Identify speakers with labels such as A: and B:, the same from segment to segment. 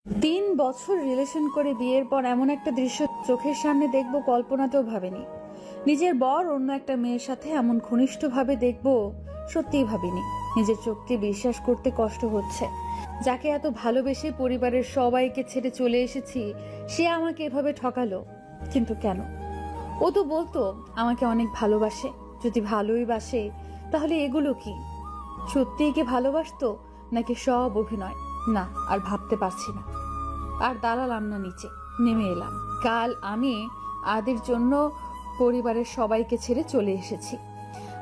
A: 3 বছর রিলেশন করে বিয়ের পর এমন একটা দৃশ্য চোখের সামনে দেখব কল্পনাতেও ভাবিনি। নিজের বর অন্য একটা মেয়ের সাথে এমন ঘনিষ্ঠভাবে দেখব সত্যিই ভাবিনি। নিজের চোখকে বিশ্বাস করতে কষ্ট হচ্ছে। যাকে এত ভালোবেসে পরিবারের সবাইকে ছেড়ে চলে এসেছি, সে আমাকে এভাবে ঠকালো। কিন্তু কেন? ও তো বলতো আমাকে অনেক ভালোবাসে। যদি ভালোই বাসে তাহলে এগুলো কি? সত্যিই কি ভালোবাসতো নাকি সব অভিনয়? না, আর ভাবতে পারছি না। আর দাঁড়ালাম না, নিচে নেমে এলাম। কাল আমি আদির জন্য পরিবারের সবাইকে ছেড়ে চলে এসেছি।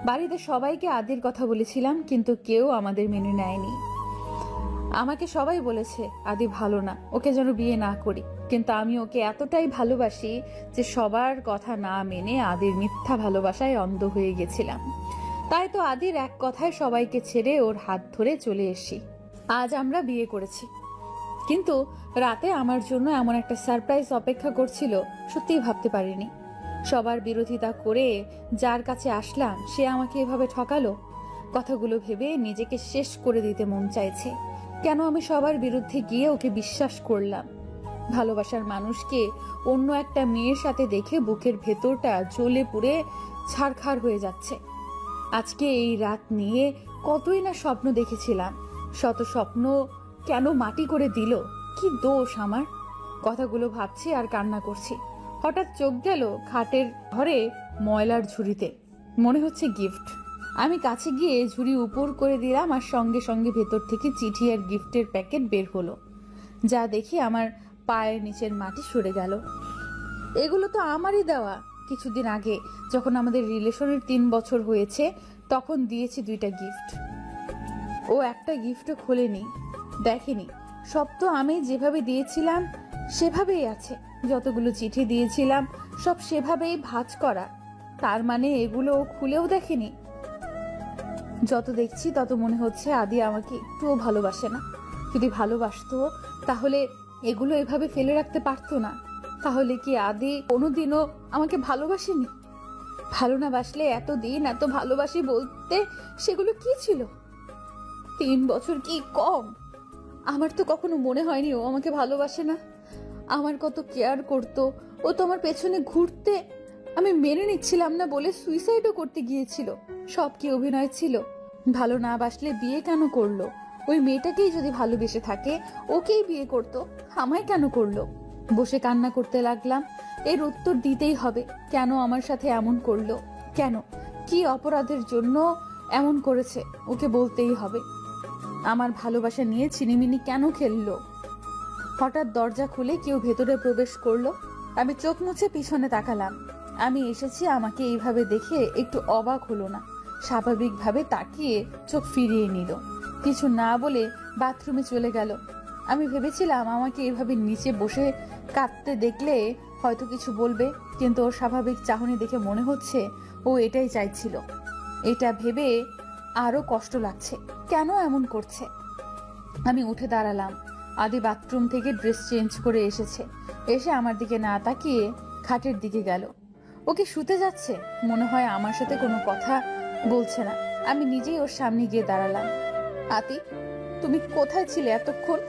A: বাড়িতে সবাইকে আদির কথা বলেছিলাম, কিন্তু কেউ আমাদের মেনে নেয়নি। আমাকে সবাই বলেছে আদি ভালো না, ওকে যেন বিয়ে না করি। কিন্তু আমি ওকে এতটাই ভালোবাসি যে সবার কথা না মেনে আদির মিথ্যা ভালোবাসায় অন্ধ হয়ে গেছিলাম। তাই তো আদির এক কথায় সবাইকে ছেড়ে ওর হাত ধরে চলে এসেছি। আজ আমরা বিয়ে করেছি, কিন্তু রাতে আমার জন্য এমন একটা সারপ্রাইজ অপেক্ষা করছিল সত্যিই ভাবতে পারিনি। সবার বিরোধিতা করে যার কাছে আসলাম, সে আমাকে এভাবে ঠকালো। কথাগুলো ভেবে নিজেকে শেষ করে দিতে মন চাইছে। কেন আমি সবার বিরুদ্ধে গিয়ে ওকে বিশ্বাস করলাম? ভালোবাসার মানুষকে অন্য একটা মেয়ের সাথে দেখে বুকের ভেতরটা জ্বলে পুড়ে ছারখার হয়ে যাচ্ছে। আজকে এই রাত নিয়ে কতই না স্বপ্ন দেখেছিলাম। শত স্বপ্ন কেন মাটি করে দিল? কি দোষ আমার? কথাগুলো ভাবছি আর কান্না করছি। হঠাৎ চোখ গেল খাটের ঘরে ময়লার ঝুড়িতে। মনে হচ্ছে গিফট। আমি কাছে গিয়ে ঝুড়ি উপর করে দিলাম, আর সঙ্গে সঙ্গে ভেতর থেকে চিঠি আর গিফটের প্যাকেট বের হলো। যা দেখি আমার পায়ের নিচের মাটি সরে গেল। এগুলো তো আমারই দেওয়া। কিছুদিন আগে যখন আমাদের রিলেশনের 3 বছর হয়েছে, তখন দিয়েছি 2টা গিফট। ও একটা গিফটও খোলেনি, দেখেনি। সব তো আমি যেভাবে দিয়েছিলাম সেভাবেই আছে। যতগুলো চিঠি দিয়েছিলাম সব সেভাবেই ভাঁজ করা। তার মানে এগুলো ও খুলেও দেখেনি। যত দেখছি তত মনে হচ্ছে আদি আমাকে একটুও ভালোবাসে না। যদি ভালোবাসতো তাহলে এগুলো এভাবে ফেলে রাখতে পারতো না। তাহলে কি আদি কোনোদিনও আমাকে ভালোবাসেনি? ভালো না বাসলে এতদিন এত ভালোবাসি বলতে সেগুলো কি ছিল? 3 বছর কি কম? আমার তো কখনো মনে হয়নি ও আমাকে ভালোবাসে না। আমার কত কেয়ার করতো। ও তো আমার পেছনে ঘুরতে আমি মেনে নিচ্ছিলাম না বলে সুইসাইডও করতে গিয়েছিল। সব কি অভিনয় ছিল? ভালো না বাসলে বিয়ে কেন করলো? ওই মেয়েটাকেই যদি ভালোবেসে থাকে ওকেই বিয়ে করতো, আমায় কেন করলো? বসে কান্না করতে লাগলাম। এর উত্তর দিতেই হবে। কেন আমার সাথে এমন করলো? কেন? কি অপরাধের জন্য এমন করেছে? ওকে বলতেই হবে। আমার ভালোবাসা নিয়ে ছিনিমিনি কেন খেললো? হঠাৎ দরজা খুলে কেউ ভেতরে প্রবেশ করলো। আমি চোখ মুছে পিছনে তাকালাম। আমি এসেছি আমাকে এইভাবে দেখে একটু অবাক হলো না। স্বাভাবিকভাবে তাকিয়ে চোখ ফিরিয়ে নিল। কিছু না বলে বাথরুমে চলে গেল। আমি ভেবেছিলাম আমাকে এইভাবে নিচে বসে কাঁদতে দেখলে হয়তো কিছু বলবে, কিন্তু ওর স্বাভাবিক চাহনি দেখে মনে হচ্ছে ও এটাই চাইছিল। এটা ভেবে আরো কষ্ট লাগছে। কেন এমন করছে? আমি উঠে দাঁড়ালাম। আদি বাথরুম থেকে ড্রেস চেঞ্জ করে এসেছে। এসে আমার দিকে না তাকিয়ে খাটের দিকে গেল। ওকে শুতে যাচ্ছে, মনে হয় আমার সাথে কোনো কথা বলছে না। আমি নিজেই ওর সামনে গিয়ে দাঁড়ালাম। আদি, তুমি কোথায় ছিলে এতক্ষণ?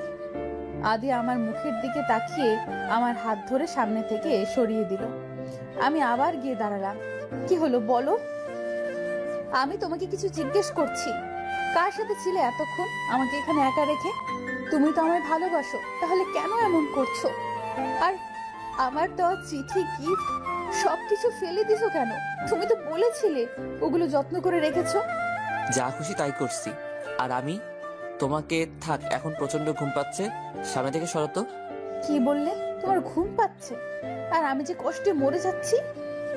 A: আদি আমার মুখের দিকে তাকিয়ে আমার হাত ধরে সামনে থেকে সরিয়ে দিল। আমি আবার গিয়ে দাঁড়ালাম। কি হলো বলো? আমি তোমাকে কিছু জিজ্ঞেস করছি। কার সাথে ছিলে এতক্ষণ আমাকে এখানে একা রেখে? তুমি তো আমায় ভালোবাসো, তাহলে কেন এমন করছো? আর আমার দেওয়া চিঠি, গিফট সবকিছু ফেলে দিছো কেন? তুমি তো বলেছিলে ওগুলো যত্ন করে রেখেছো।
B: যা খুশি তাই করছি। আর আমি তোমাকে থাক, এখন প্রচন্ড ঘুম পাচ্ছে, সামনে থেকে সরতো।
A: কি বললে? তোমার ঘুম পাচ্ছে? আর আমি যে কষ্টে মরে যাচ্ছি।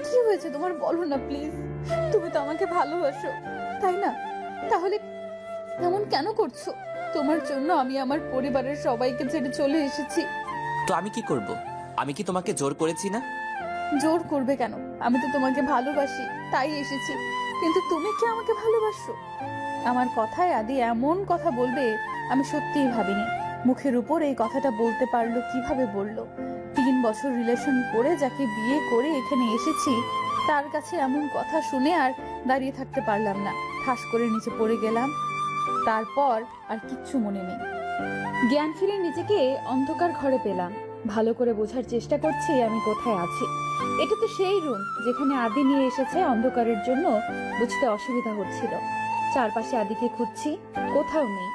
A: কি হয়েছে তোমার, বলো না প্লিজ। তুমি তো আমাকে ভালোবাসো, তাই না? তাহলে এমন কেন করছো? তোমার জন্য আমি আমার পরিবারের সবাইকে ছেড়ে চলে এসেছি।
B: তো আমি কি করব? আমি কি তোমাকে জোর করেছি না?
A: জোর করবে কেন? আমি তো তোমাকে ভালোবাসি, তাই এসেছি। কিন্তু তুমি কি আমাকে ভালোবাসো? আমার কথায় আদি এমন কথা বলবে আমি সত্যিই ভাবিনি। মুখের উপর এই কথাটা বলতে পারলো কিভাবে বললো? 3 বছর রিলেশন করে যাকে বিয়ে করে এখানে এসেছি, তার কাছে এমন কথা শুনে আর দাঁড়িয়ে থাকতে পারলাম না। ঠাস করে নিচে পড়ে গেলাম। তারপর আর কিচ্ছু মনে নেই। জ্ঞান ফিরে নিজেকে অন্ধকার ঘরে পেলাম। ভালো করে বোঝার চেষ্টা করছি আমি কোথায় আছি। এটা তো সেই রুম যেখানে আদি নিয়ে এসেছে অন্ধকারের জন্য বুঝতে অসুবিধা হচ্ছিল। চারপাশে আদিকে খুঁজছি, কোথাও নেই।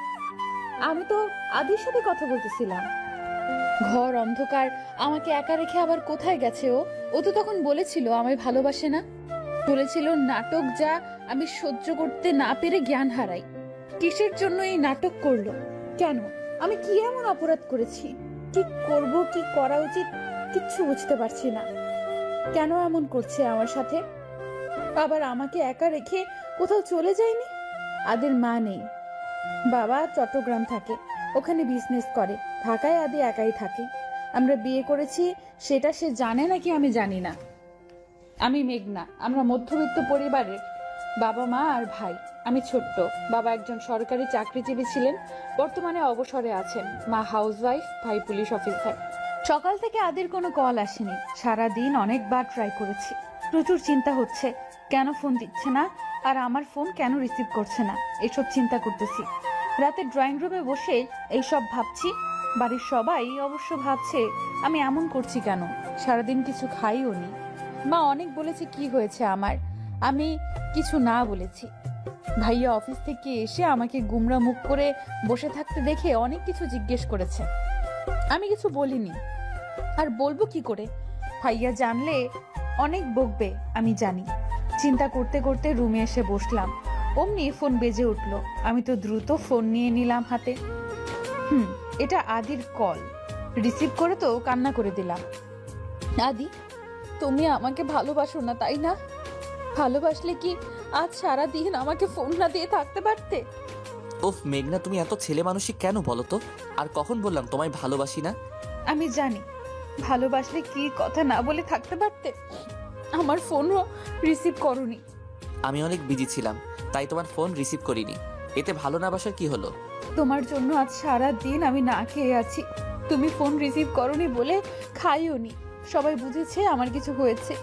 A: আমি তো আদির সাথে কথা বলতেছিলাম। ঘর অন্ধকার, আমাকে একা রেখে আবার কোথায় গেছে ও? ও তো তখন বলেছিল আমায় ভালোবাসে না, বলেছিল নাটক যা আমি সহ্য করতে না পেরে জ্ঞান হারাই। কিসের জন্য এই নাটক করলো? কেন? আমি কি এমন অপরাধ করেছি? কি করব, কি করা উচিত কিচ্ছু বুঝতে পারছি না। কেন এমন করছে আমার সাথে? আবার আমাকে একা রেখে কোথাও চলে যায়নি। আদির মা নেই, বাবা চট্টগ্রাম থাকে, ওখানে বিজনেস করে। ঢাকায় আদি একাই থাকে। আমরা বিয়ে করেছি সেটা সে জানে নাকি আমি জানি না। আমি মেঘনা, আমরা মধ্যবিত্ত পরিবারের, বাবা মা আর ভাই। আমি ছোট্ট। বাবা একজন সরকারি চাকরিজীবী ছিলেন, বর্তমানে অবসরে আছেন। মা হাউসওয়াইফ, ভাই পুলিশ অফিসার। সকাল থেকে আদির কোনো কল আসেনি। সারাদিন অনেকবার ট্রাই করেছি। প্রচুর চিন্তা হচ্ছে, কেন ফোন দিচ্ছে না আর আমার ফোন কেন রিসিভ করছে না, এসব চিন্তা করতেছি। রাতে ড্রয়িং রুমে বসে এইসব ভাবছি। বাড়ির সবাই অবশ্য ভাবছে আমি এমন করছি কেন। সারাদিন কিছু খাইও নি। মা অনেক বলেছে কি হয়েছে আমার, আমি কিছু না বলেছি। ভাইয়া অফিস থেকে এসে আমাকে গুমরা মুখ করে বসে থাকতে দেখে অনেক কিছু জিজ্ঞেস করেছে। আমি কিছু বলিনি, আর বলবো কি করে? ভাইয়া জানলে অনেক বকবে আমি জানি। চিন্তা করতে করতে রুমে এসে বসলাম। অমনি ফোন বেজে উঠলো। আমি তো দ্রুত ফোন নিয়ে নিলাম হাতে। এটা আদির কল। রিসিভ করে তো কান্না করে দিলাম। আদি, তুমি আমাকে ভালোবাসো না তাই না? ভালোবাসলে কি আজ সারা দিন আমাকে ফোন না দিয়ে থাকতে পারতে?
B: উফ মেঘনা, তুমি এত ছেলে মানুষই কেন বলো তো? আর কখন বললাম তোমায় ভালোবাসি না?
A: আমি জানি, ভালোবাসলে কি কথা না বলে থাকতে পারতে। আমার ফোনও রিসিভ করনি।
B: আমি অনেক বিজি ছিলাম, তাই তোমার ফোন রিসিভ করিনি। এতে ভালো না বাসার কি হলো?
A: তোমার জন্য আজ সারা দিন আমি না খেয়ে আছি। তুমি ফোন রিসিভ করনি বলে খাইও নি। সবাই বুঝেছে আমার কিছু হয়েছে।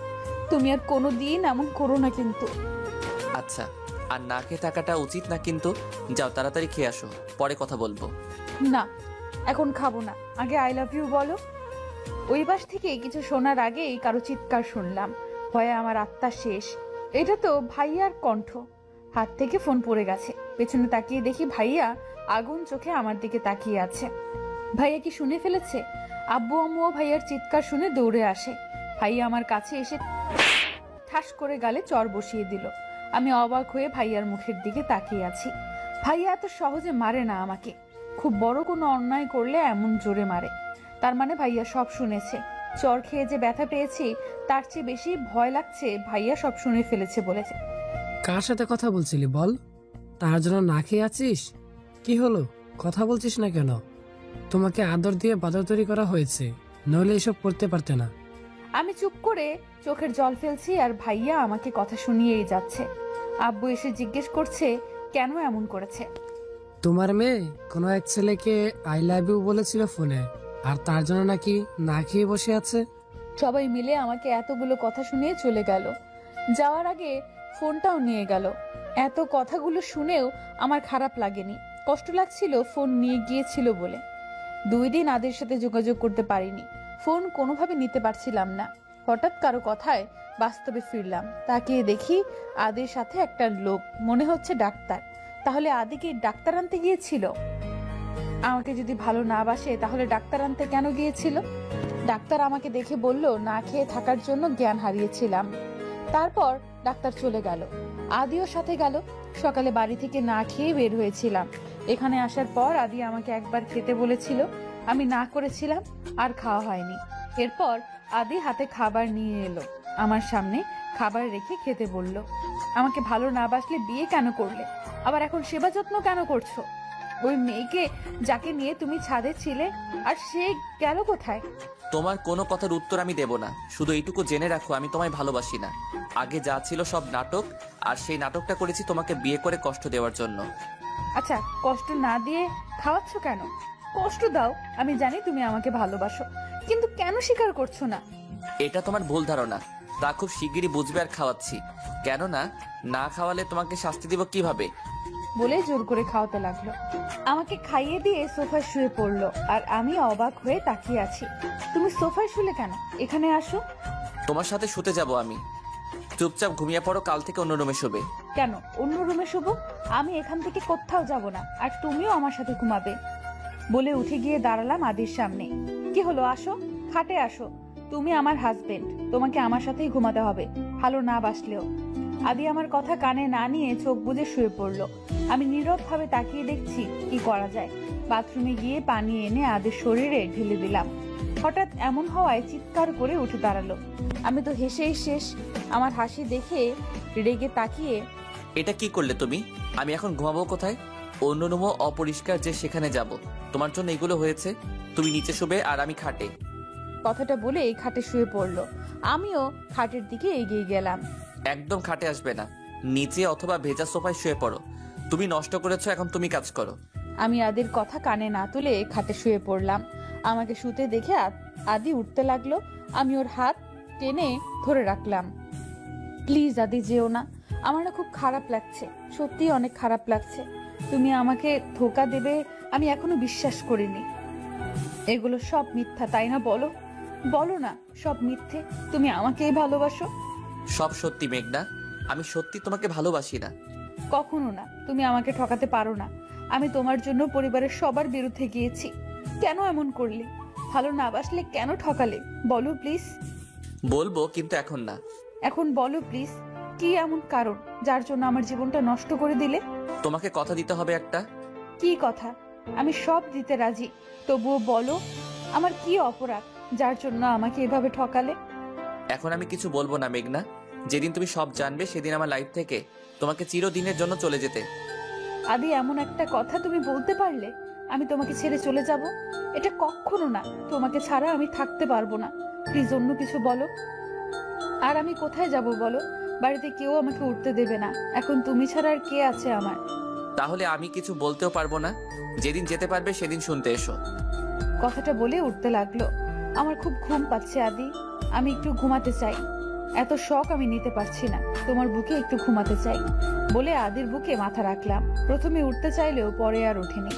A: তুমি আর কোনো দিন এমন করো না কিন্তু।
B: আচ্ছা, আর না খেয়ে থাকাটা উচিত না কিন্তু। যাও তাড়াতাড়ি খেয়ে আসো, পরে কথা বলবো।
A: না, এখন খাবো না। আগে আই লাভ ইউ বলো। ওই পাশ থেকে কিছু শোনার আগেই কারো চিৎকার শুনলাম। ভয়ে আমার আত্মা শেষ। এটা তো ভাইয়ার কণ্ঠ। হাত থেকে ফোন পড়ে গেছে। পেছনে তাকিয়ে দেখি ভাইয়া আগুন চোখে আমার দিকে তাকিয়ে আছে। ভাইয়া কি শুনে ফেলেছে? আব্বু আম্মুও ভাইয়ার চিৎকার শুনে দৌড়ে আসে। ভাইয়া আমার কাছে এসে ঠাস করে গালে চর বসিয়ে দিল। আমি অবাক হয়ে ভাইয়ার মুখের দিকে তাকিয়ে আছি। ভাইয়া এত সহজে মারে না আমাকে। খুব বড় কোনো অন্যায় করলে এমন জোরে মারে। তার মানে ভাইয়া সব শুনেছে। চর খেয়ে যে ব্যথা পেয়েছি তার চেয়ে বেশি ভয় লাগছে ভাইয়া সব শুনে ফেলেছে বলেছে।
C: কার সাথে কথা বলছিলি বল? তার জন্য না খেয়ে আছিস? কি হলো, কথা বলছিস না কেন? তোমাকে আদর দিয়ে বাদর তৈরি করা হয়েছে, নইলে এসব করতে পারতে না।
A: আমি চুপ করে চোখের জল ফেলছি আর ভাইয়া আমাকে কথা শুনিয়েই যাচ্ছে। আব্বু এসে জিজ্ঞেস করছে কেন এমন করেছে।
C: তোমার মেয়ে কোনো এক ছেলেকে আই লাভ ইউ বলেছিল ফোনে, আর তার জন্য নাকি না খেয়ে বসে আছে।
A: সবাই মিলে আমাকে এতগুলো কথা শুনিয়ে চলে গেল। যাওয়ার আগে ফোনটাও নিয়ে গেল। এত কথাগুলো শুনেও আমার খারাপ লাগেনি। কষ্ট লাগছিল ফোন নিয়ে গিয়েছিল বলে। 2 দিন আদের সাথে যোগাযোগ করতে পারিনি। ফোন কোনোভাবে নিতে পারছিলাম না। হঠাৎ কারো কথায় বাস্তবে ফিরলাম। তাকিয়ে দেখি আদের সাথে একটা লোক, মনে হচ্ছে ডাক্তার। তাহলে আদিকে ডাক্তার আনতে গিয়েছিল? আমাকে যদি ভালো না বাসে তাহলে ডাক্তার আনতে কেন গিয়েছিল? ডাক্তার আমাকে দেখে বলল না খেয়ে থাকার জন্য জ্ঞান হারিয়েছিলাম। তারপর ডাক্তার চলে গেল। আদিও সাথে গেল। সকালে বাড়ি থেকে না খেয়ে বের হয়েছিলাম। এখানে আসার পর আদি আমাকে একবার খেতে বলেছিল, আমি না করেছিলাম, আর খাওয়া হয়নি। এরপর আদি হাতে খাবার নিয়ে এলো, আমার সামনে খাবার রেখে খেতে বলল। আমাকে ভালো না বাসলে বিয়ে কেন করলে? আবার এখন সেবা যত্ন কেন করছো? ওই মেয়েকে যাকে নিয়ে তুমি ছাদে ছিলে, আর সে গেল কোথায়?
B: তোমার কোনো কথার উত্তর আমি দেব না। শুধু এইটুকু জেনে রাখো, আমি তোমায় ভালোবাসি না। আগে যা ছিল সব নাটক, আর সেই নাটকটা করেছি তোমাকে বিয়ে করে কষ্ট দেওয়ার জন্য।
A: আচ্ছা, কষ্ট না দিয়ে খাওয়াচ্ছ কেন? কষ্ট দাও, আমি জানি তুমি আমাকে ভালোবাসো, কিন্তু কেন স্বীকার করছো না?
B: এটা তোমার ভুল ধারণা। তা খুব শিগগিরই বুঝবে আর খাওয়াচ্ছি। কেননা না খাওয়ালে তোমাকে শাস্তি দিব কিভাবে?
A: বলে জোর করে খাওয়াতে লাগলো। আমাকে খাইয়ে দিয়ে সোফায় শুয়ে পড়লো আর আমি অবাক হয়ে তাকিয়ে আছি। তুমি সোফায় শুলে কেন? এখানে আসো।
B: তোমার সাথে শুতে যাব আমি। চুপচাপ ঘুমিয়ে পড়ো, কাল থেকে অন্য রুমে শোবে।
A: কেন অন্য রুমে শুবো? আমি এখান থেকে কোথাও যাব না, আর তুমিও আমার সাথে ঘুমাবে। বলে উঠে গিয়ে দাঁড়ালাম আদির সামনে। কি হলো, আসো, খাটে আসো। তুমি আমার হাজবেন্ড, তোমাকে আমার সাথেই ঘুমাতে হবে, ভালো না বাসলেও। আদি আমার কথা কানে না নিয়ে চোখ বুজে শুয়ে পড়লো। আমি নীরব ভাবে তাকিয়ে দেখছি কি করা যায়। বাথরুমে গিয়ে পানি এনে আদির শরীরে ঢেলে দিলাম। হঠাৎ এমন হওয়ায় চিৎকার করে উঠে দাঁড়ালো। আমি তো হেসেই শেষ। আমার হাসি দেখে রেগে তাকিয়ে,
B: এটা কি করলে তুমি? আমি এখন ঘুমাবো কোথায়? অন্য রুমও অপরিষ্কার যে, সেখানে যাব। তোমার জন্য এগুলো হয়েছে। তুমি নিচে শুবে আর আমি খাটে।
A: কথাটা বলে এই খাটে শুয়ে পড়লো। আমিও খাটের দিকে এগিয়ে গেলাম।
B: একদম খাটে আসবে না, নিচে অথবা ভেজা সোফায় শুয়ে পড়ো। তুমি নষ্ট করেছো, এখন তুমি কাজ করো।
A: আমি আদির কথা কানে না তুলে খাটে শুয়ে পড়লাম। আমাকে শুতে দেখে আদি উঠতে লাগলো। আমি ওর হাত টেনে ধরে রাখলাম। প্লিজ আদি, যেও না। আমার না খুব খারাপ লাগছে, সত্যি অনেক খারাপ লাগছে। তুমি আমাকে ধোকা দেবে আমি এখনো বিশ্বাস করিনি। এগুলো সব মিথ্যা, তাই না? বলো বলো না, সব মিথ্যে। তুমি আমাকেই ভালোবাসো।
B: সব সত্যি মেঘনা, আমি সত্যি তোমাকে ভালোবাসি না।
A: কখনো না, তুমি আমাকে ঠকাতে পারো না। আমি তোমার জন্য পরিবারের সবার বিরুদ্ধে গিয়েছি। কেন এমন করলে? ভালো না বাসলে কেন ঠকালে? বলো প্লিজ।
B: বলবো, কিন্তু এখন না।
A: এখন বলো প্লিজ, কি এমন কারণ যার জন্য আমার জীবনটা নষ্ট করে দিলে?
B: তোমাকে কথা দিতে হবে একটা।
A: কি কথা? আমি সব দিতে রাজি, তবুও বলো আমার কি অপরাধ যার জন্য আমাকে এভাবে ঠকালে?
B: এখন আমি কিছু বলবো না মেঘনা। যেদিন তুমি সব জানবে সেদিন আমার লাইফ থেকে তোমাকে চিরদিনের জন্য চলে যেতে।
A: আদি, এমন একটা কথা তুমি বলতে পারলে? আমি তোমাকে ছেড়ে চলে যাব? এটা কখনো না। তোমাকে ছাড়া আমি থাকতে পারবো না। প্লিজ অন্য কিছু বলো। আর আমি কোথায় যাব বলো? বাড়িতে কেউ আমাকে উঠতে দেবে না। এখন তুমি ছাড়া আর কে আছে আমার?
B: তাহলে আমি কিছু বলতেও পারবো না। যেদিন যেতে পারবে সেদিন শুনতে এসো।
A: কথাটা বলে উঠতে লাগলো। আমার খুব ঘুম পাচ্ছে আদি, আমি একটু ঘুমাতে চাই। এত শখ আমি নিতে পারছি না, তোমার বুকে একটু ঘুমাতে চাই। বলে আদির বুকে মাথা রাখলাম। প্রথমে উঠতে চাইলেও পরে আর ওঠেনি।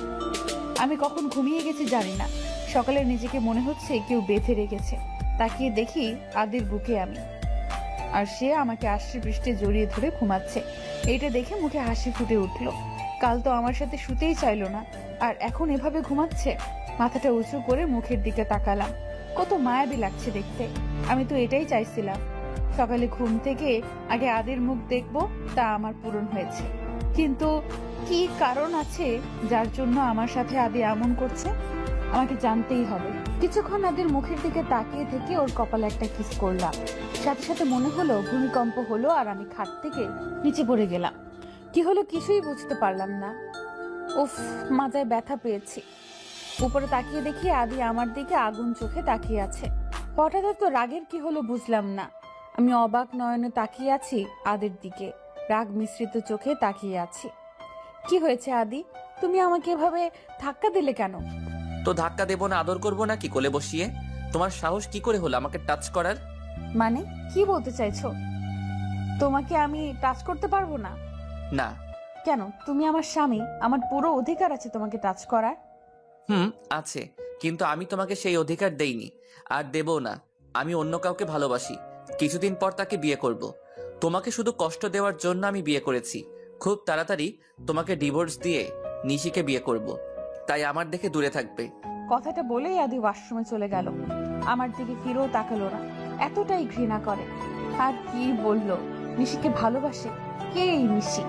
A: আমি কখন ঘুমিয়ে গেছি জানি না। সকালে নিজেকে মনে হচ্ছে কেউ বেঁধে রেখেছে। তাকিয়ে দেখি আদির বুকে আমি, আর সে আমাকে আষ্টে পৃষ্ঠে জড়িয়ে ধরে ঘুমাচ্ছে। এইটা দেখে মুখে হাসি ফুটে উঠলো। কাল তো আমার সাথে শুতেই চাইলো না, আর এখন এভাবে ঘুমাচ্ছে। মাথাটা উঁচু করে মুখের দিকে তাকালাম। কত মায়াবী লাগছে দেখতে। আমি তো এটাই চাইছিলাম। সকালে ঘুম থেকে আগে আদির মুখ দেখবো, তা আমার পূরণ হয়েছে। কিন্তু কি কারণ আছে যার জন্য আমার সাথে আদি এমন করছে? আমাকে জানতেই হবে। কিছুক্ষণ আদির মুখের দিকে তাকিয়ে থেকে ওর কপালে একটা কিস করলাম। সাথে সাথে মনে হলো ভূমিকম্প হলো আর আমি খাট থেকে নিচে পড়ে গেলাম। কি হলো কিছুই বুঝতে পারলাম না। উফ, মাথায় ব্যথা পেয়েছি। উপরে তাকিয়ে দেখি আদি আমার দিকে আগুন চোখে তাকিয়ে আছে। হঠাৎ তো রাগের কি হলো বুঝলাম না। আমি অবাক নয়নে তাকিয়ে আছি আদির দিকে, রাগ মিশ্রিত চোখে তাকিয়ে আছি। কি হয়েছে আদি? তুমি আমাকে এভাবে ধাক্কা দিলে কেন?
B: তো ধাক্কা দেবো না, আদর করবো না কি কোলে বসিয়ে? তোমার সাহস কি করে হলো আমাকে টাচ করার?
A: মানে কি বলতে চাইছো? তোমাকে আমি টাচ করতে পারবো না?
B: না।
A: কেন? তুমি আমার স্বামী, আমার পুরো অধিকার আছে তোমাকে টাচ করার।
B: আছে, কিন্তু আমি তোমাকে সেই অধিকার দেইনি, আর দেবও না। আমি অন্য কাউকে ভালোবাসি। কিছুদিন পর তাকে বিয়ে করব। তোমাকে শুধু কষ্ট দেওয়ার জন্য আমি বিয়ে করেছি। খুব তাড়াতাড়ি তোমাকে ডিভোর্স দিয়ে নিশিকে বিয়ে করব। তাই আমার দেখে দূরে থাকবে।
A: কথাটা বলেই আদি ওয়াশরুমে চলে গেল। আমার দিকে ফিরেও তাকালো না। এতটাই ঘৃণা করে। আর কি বললো নিশিকে ভালোবাসে? কে এই নিশি?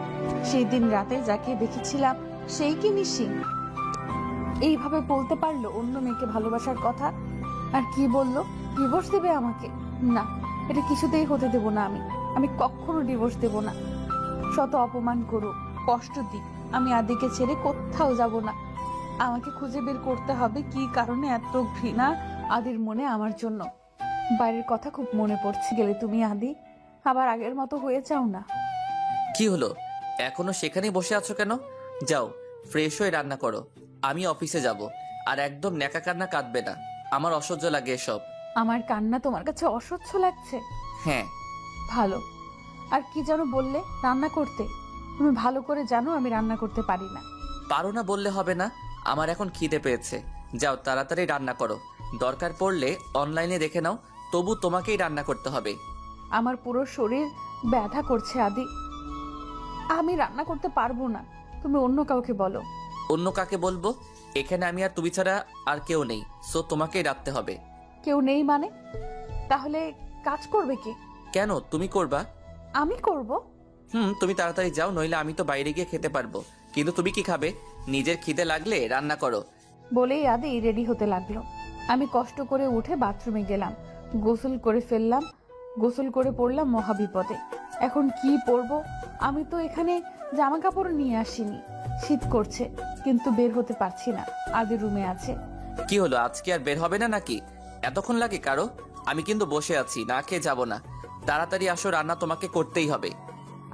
A: সেই দিন রাতে যাকে দেখেছিলাম সেই কি নিশি? এইভাবে বলতে পারলো অন্য মেয়েকে ভালোবাসার কথা? আর কি বললো ডিভোর্স দেবে আমাকে? না, এটা কিছুতেই হতে দেব না। আমি কখনো ডিভোর্স দেব না। শত অপমান করুক, কষ্ট দিক, আমি আদিকে ছেড়ে কোথাও যাব না। আমাকে খুঁজে বের করতে হবে কি কারণে এত ঘৃণা আদির মনে আমার জন্য। বাইরের কথা খুব মনে পড়ছে। গেলে তুমি আদি, আবার আগের মতো হয়ে যাও না।
B: কি হলো, এখনো সেখানেই বসে আছো কেন? যাও, ফ্রেশ হয়ে রান্না করো। আমি অফিসে যাব। আর একদম ন্যাকা কান্না কাঁদবে না, আমার অসহ্য লাগে এসব।
A: আমার কান্না তোমার কাছে অসহ্য লাগছে?
B: হ্যাঁ।
A: ভালো। আর কি যেন বললে? রান্না করতে? তুমি ভালো করে জানো আমি রান্না করতে পারি না।
B: পারো না বললে হবে না, আমার এখন খিদে পেয়েছে। যাও তাড়াতাড়ি রান্না করো, দরকার পড়লে অনলাইনে দেখে নাও, তবু তোমাকেই রান্না করতে হবে।
A: আমার পুরো শরীর ব্যথা করছে আদি, আমি রান্না করতে পারবো না, তুমি অন্য কাউকে বলো।
B: অন্য কাকে বলবো? এখানে আমি আর তুমি ছাড়া আর কেউ নেই, সো তোমাকেই রাখতে হবে।
A: কেউ নেই মানে? তাহলে কাজ করবে কি?
B: কেন, তুমি করবা?
A: আমি করব?
B: তুমি তাড়াতাড়ি যাও, নইলে আমি তো বাইরে গিয়ে খেতে পারবো। কিন্তু তুমি কি খাবে? নিজের খিদে লাগলে রান্না করো।
A: বলেই আদি রেডি হতে লাগলো। আমি কষ্ট করে উঠে বাথরুমে গেলাম, গোসল করে ফেললাম। গোসল করে পড়লাম মহাবিপদে। এখন কি পরবো? আমি তো এখানে জামা কাপড় নিয়ে আসিনি। শীত করছে কিন্তু বের হতে পারছি না, আদি রুমে আছে।
B: কি হলো, আজকে আর বের হবে না নাকি? এতক্ষণ লাগে কারো? আমি কিন্তু বসে আছি, না খেয়ে যাবো না। তাড়াতাড়ি আসো, রান্না তোমাকে করতেই হবে।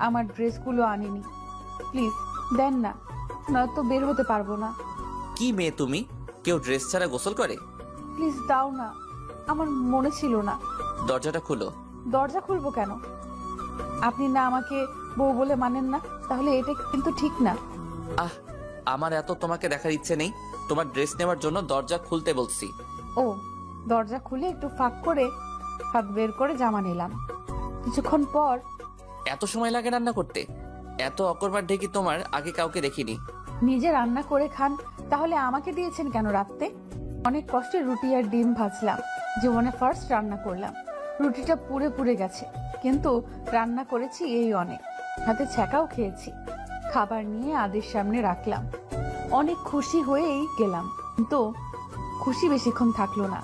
A: আমার ড্রেসগুলো আনিনি, প্লিজ দেন না, নয়তো বের হতে পারবো না।
B: কি মেয়ে তুমি, কেউ ড্রেস ছাড়া গোসল করে?
A: প্লিজ দাও না, আমার মনে ছিল না।
B: দরজাটা খুলো।
A: দরজা খুলবো কেন? আপনি না আমাকে বউ বলে মানেন না, তাহলে এটা কিন্তু ঠিক না।
B: আহ, আমার এত তোমাকে দেখার ইচ্ছে নেই। তোমার ড্রেস নেওয়ার জন্য দরজা খুলতে বলছি।
A: ও, দরজা খুলে একটু ফাঁক করে হাত বের করে জামা নিলাম। কিছুক্ষণ পর
B: এত সময় লাগে রান্না করতে? এত অকর্মার ঢেকি তোমার আগে কাউকে দেখিনি।
A: নিজে রান্না করে খান, তাহলে আমাকে দিয়েছেন কেন রাখতে? অনেক কষ্টে রুটি আর ডিম ভাজলাম, জীবনে ফার্স্ট রান্না করলাম। রুটিটা পুড়ে পুড়ে গেছে, কিন্তু রান্না করেছি এই অনেক, হাতে ছ্যাঁকাও খেয়েছি। খাবার নিয়ে আদির সামনে রাখলাম, অনেক খুশি হয়েই গেলাম, কিন্তু খুশি বেশিক্ষণ থাকলো না।